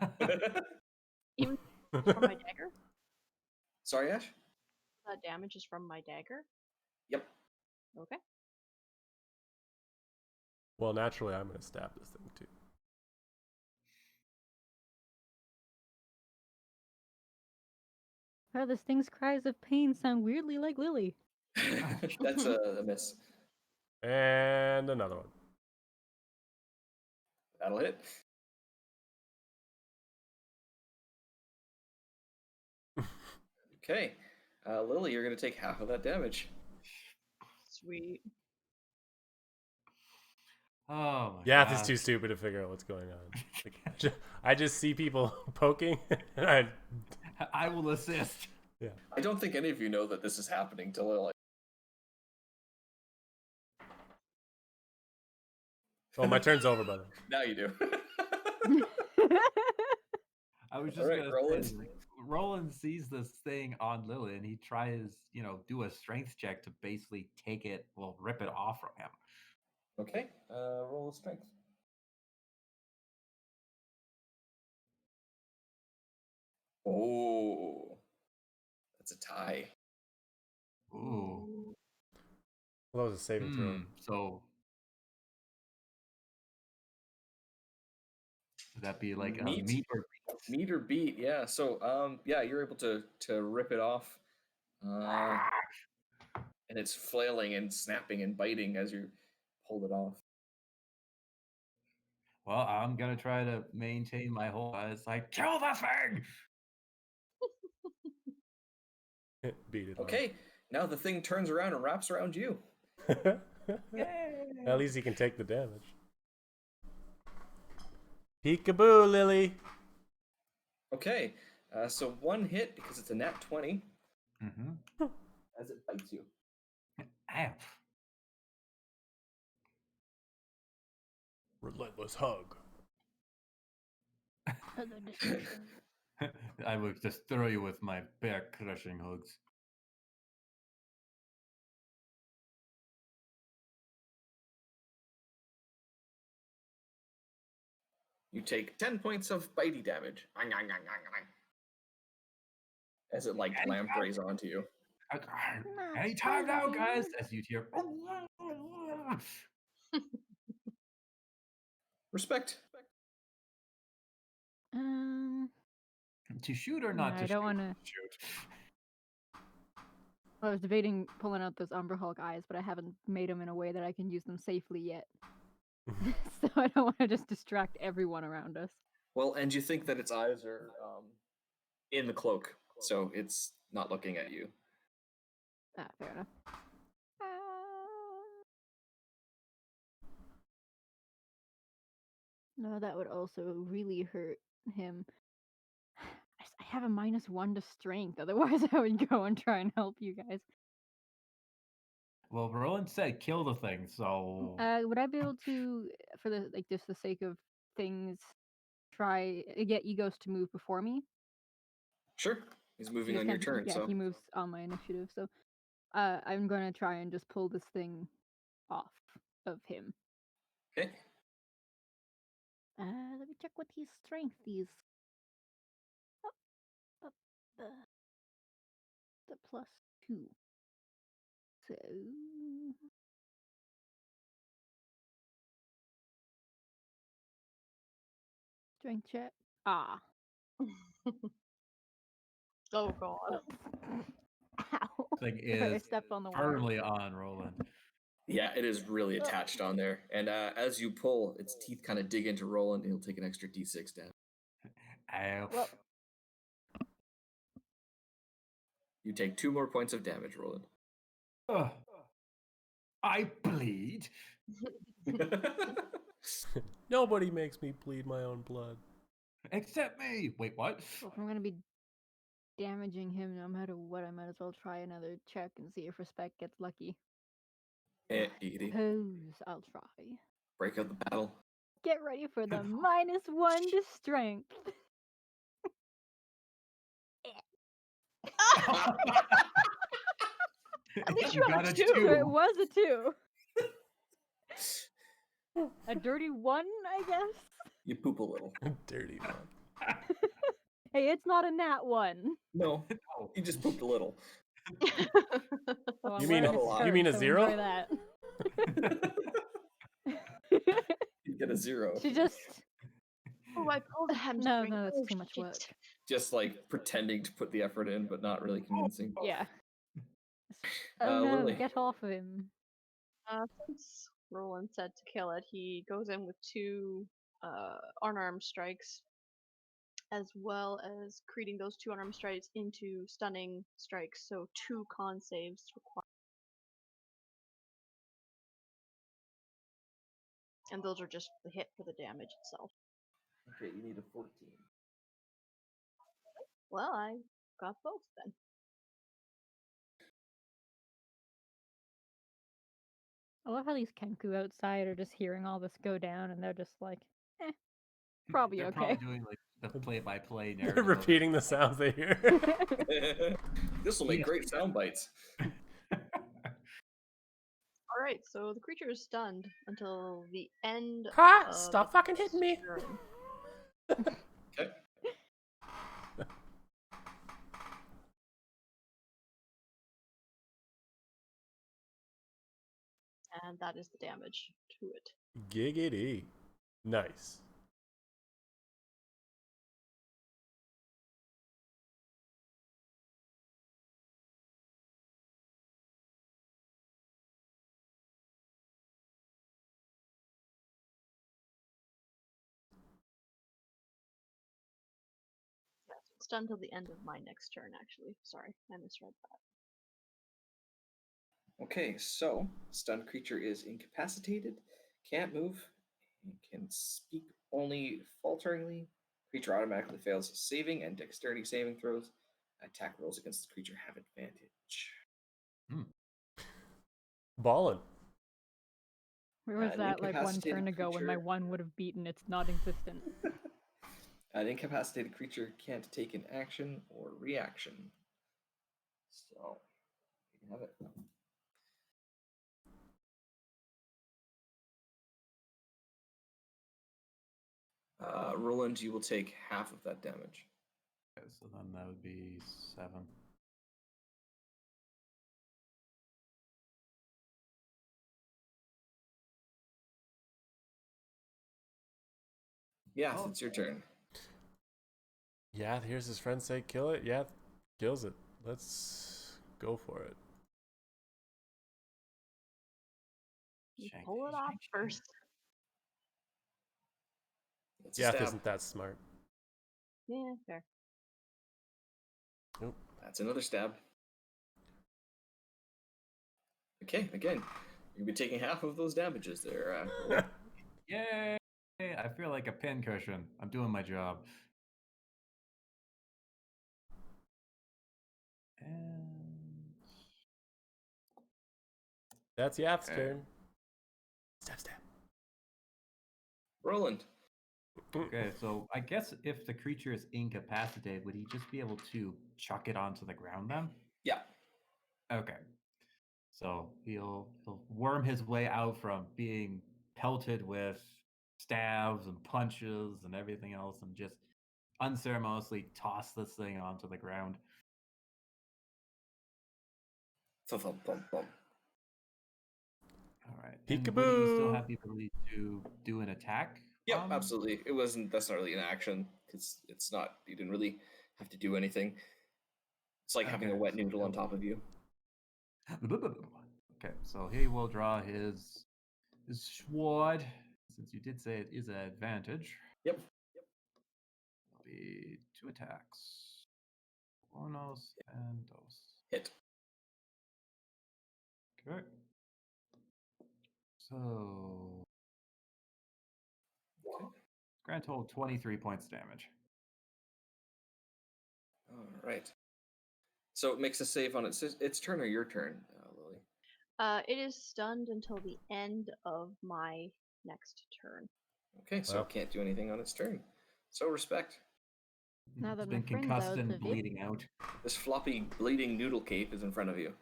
is even from my dagger. Sorry, Ash? That damage is from my dagger. Yep. Okay. Well, naturally, I'm gonna stab this thing too. Wow, this thing's cries of pain sound weirdly like Lily. That's a miss. And another one. That'll hit. Okay. Lily, you're going to take half of that damage. Sweet. Oh my Yath god. is too stupid to figure out what's going on. Like, I just see people poking, and I will assist. I don't think any of you know that this is happening to Lily. oh, my turn's over, brother. Now you do. I was just Alright, gonna Roland. say, like, Roland sees this thing on Lily and he tries, do a strength check to basically take it, well, rip it off from him. Okay. Roll a strength. Oh. That's a tie. Ooh. Well, that was a saving throw. So would that be like a Meat? meat or Meet or beat, yeah. So, yeah, you're able to rip it off. And it's flailing and snapping and biting as you pull it off. Well, I'm gonna try to maintain my whole. It's like kill the thing. Beat it. Okay, now the thing turns around and wraps around you. At least he can take the damage. Peekaboo, Lily. Okay, so 1 hit because it's a nat 20 Mm-hmm. as it bites you. Ow. Relentless hug. Other destruction. I would just throw you with my bear crushing hugs. You take 10 points of bitey damage. As it like lampreys onto you. Anytime now, guys. As you hear. Respect. To shoot or No, not I to don't shoot? wanna- Shoot. I was debating pulling out those Umber Hulk eyes, but I haven't made them in a way that I can use them safely yet. So I don't want to just distract everyone around us. Well, and you think that its eyes are in the cloak, so it's not looking at you. Ah, fair enough. No, that would also really hurt him. I have a -1 to strength. Otherwise, I would go and try and help you guys. Well, Roland said kill the thing, so Would I be able to, for the just the sake of things, try get Egos to move before me? Sure. He's He moving just on your can't- turn, Yeah, so he moves on my initiative, so I'm gonna try and just pull this thing off of him. okay. Let me check what his strength is. Up, the +2. So strength check. Ah. Oh god. Ow. Thing Sorry, I is stepped on the wire. firmly on Roland. Yeah, it is really attached on there. And as you pull, its teeth kind of dig into Roland, and he'll take an extra d6 damage. Ow. Well, You take 2 more points of damage, Roland. Ugh. I bleed. Nobody makes me bleed my own blood. Except me. Wait, what? if I'm gonna be damaging him no matter what, I might as well try another check and see if respect gets lucky. Easy. Suppose I'll try. Break out the battle. Get ready for the -1 to strength. At least you got have a a 2. So it was a 2. A dirty 1, I guess. You poop a little. Dirty one. Hey, it's not a nat 1. No, No. you just pooped a little. Well, I'm You mean wearing a- skirt, you mean a so 0? enjoy that. You get a 0. She just Oh, I pulled a hamstring. no, that's Oh, too much shit. work. Just like pretending to put the effort in, but not really convincing. Yeah. Oh no, Lily. get off of him. Since Roland said to kill it, he goes in with 2 unarmed strikes, as well as creating those 2 unarmed strikes into stunning strikes, so 2 con saves required. And those are just the hit for the damage itself. Okay, you need a 14. Well, I got both then. I love how these Kenku outside are just hearing all this go down and they're just like, probably They're okay. probably doing like the play-by-play They're narrative. repeating the sounds they hear. This will make Yes. great sound bites. Alright, so the creature is stunned until the end Ha! of Stop its fucking hitting me! turn. Okay. And that is the damage to it. Giggity. Nice. Yeah, so it's done till the end of my next turn, actually. Sorry, I misread that. Okay, so stunned creature is incapacitated, can't move, and can speak only falteringly. Creature automatically fails saving and dexterity saving throws. Attack rolls against the creature have advantage. Ballin'. Where was An that like 1 incapacitated turn ago when my creature- 1 would have beaten its not existent? An incapacitated creature can't take an action or reaction. So, you can have it. Roland, you will take half of that damage. Okay, so then that would be 7. Yeah, Oh. it's your turn. Yeah, here's his friend say kill it. Yeah, kills it. Let's go for it. You Shank, pull it shank, off shank. first. It's a Yath stab. isn't that smart. Yeah, fair. That's another stab. Okay, again, you'll be taking half of those damages there. Roland. Yay! I feel like a pincushion. I'm doing my job. And That's Yath's Okay. turn. Stab, stab. Roland, Okay, so I guess if the creature is incapacitated, would he just be able to chuck it onto the ground then? Yeah. Okay. So he'll worm his way out from being pelted with stabs and punches and everything else and just unceremoniously toss this thing onto the ground. Thump, thump, thump, thump. All right. And would he still have the ability to do an attack? Yep, absolutely. It wasn't. That's not really an action. It's not. You didn't really have to do anything. It's like having a Okay, wet so noodle on he'll- top of you. Okay, so he will draw his sword, since you did say it is an advantage. Yep. It'll be 2 attacks. Unos and dos. Hit. Okay. So grand total 23 points damage. All right. So it makes a save on its turn or your turn, Lily. It is stunned until the end of my next turn. Okay, so Wow. it can't do anything on its turn. So respect. Now It's that been my friend's concussed out and of it. bleeding out. This floppy bleeding noodle cape is in front of you.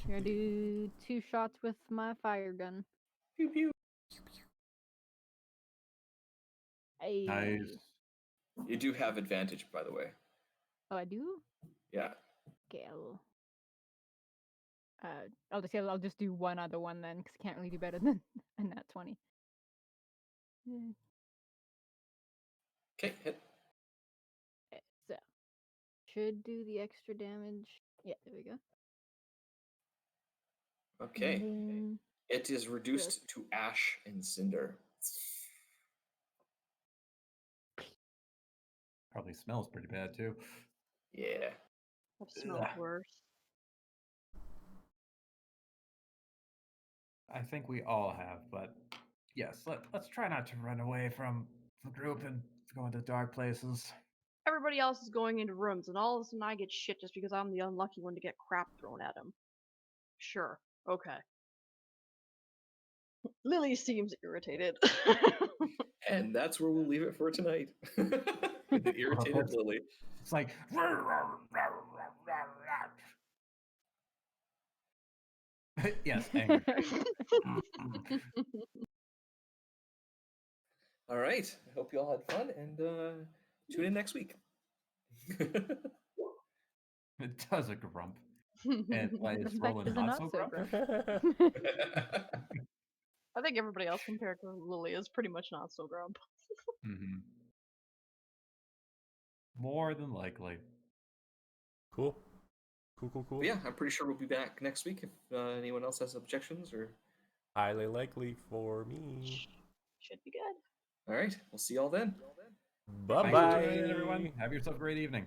I'm gonna do 2 shots with my fire gun. Pew pew. Hey. Nice. You do have advantage, by the way. Oh, I do? Yeah. Okay, I'll just do one other one then, because I can't really do better than a nat 20. Yeah. Okay, hit. Okay, so should do the extra damage. Yeah, there we go. Okay. And It is reduced to ash and cinder. Probably smells pretty bad too. Yeah. I've smelled Ugh. worse. I think we all have, but yes, let's try not to run away from the group and go into dark places. Everybody else is going into rooms, and all of a sudden I get shit just because I'm the unlucky one to get crap thrown at him. Sure. Okay. Lily seems irritated. And that's where we'll leave it for tonight. The irritated Lily. It's like yes, angry. All right. I hope you all had fun and tune in next week. It does a grump. And why is Rebecca's Roland a not so not-so grumpy? I think everybody else compared to Lily is pretty much not so grump. Mhm. More than likely. Cool. Cool. But yeah, I'm pretty sure we'll be back next week if anyone else has objections or. Highly likely for me. Should be good. All right. We'll see y'all then. Bye Thanks for bye. tuning in, everyone. Have yourself a great evening.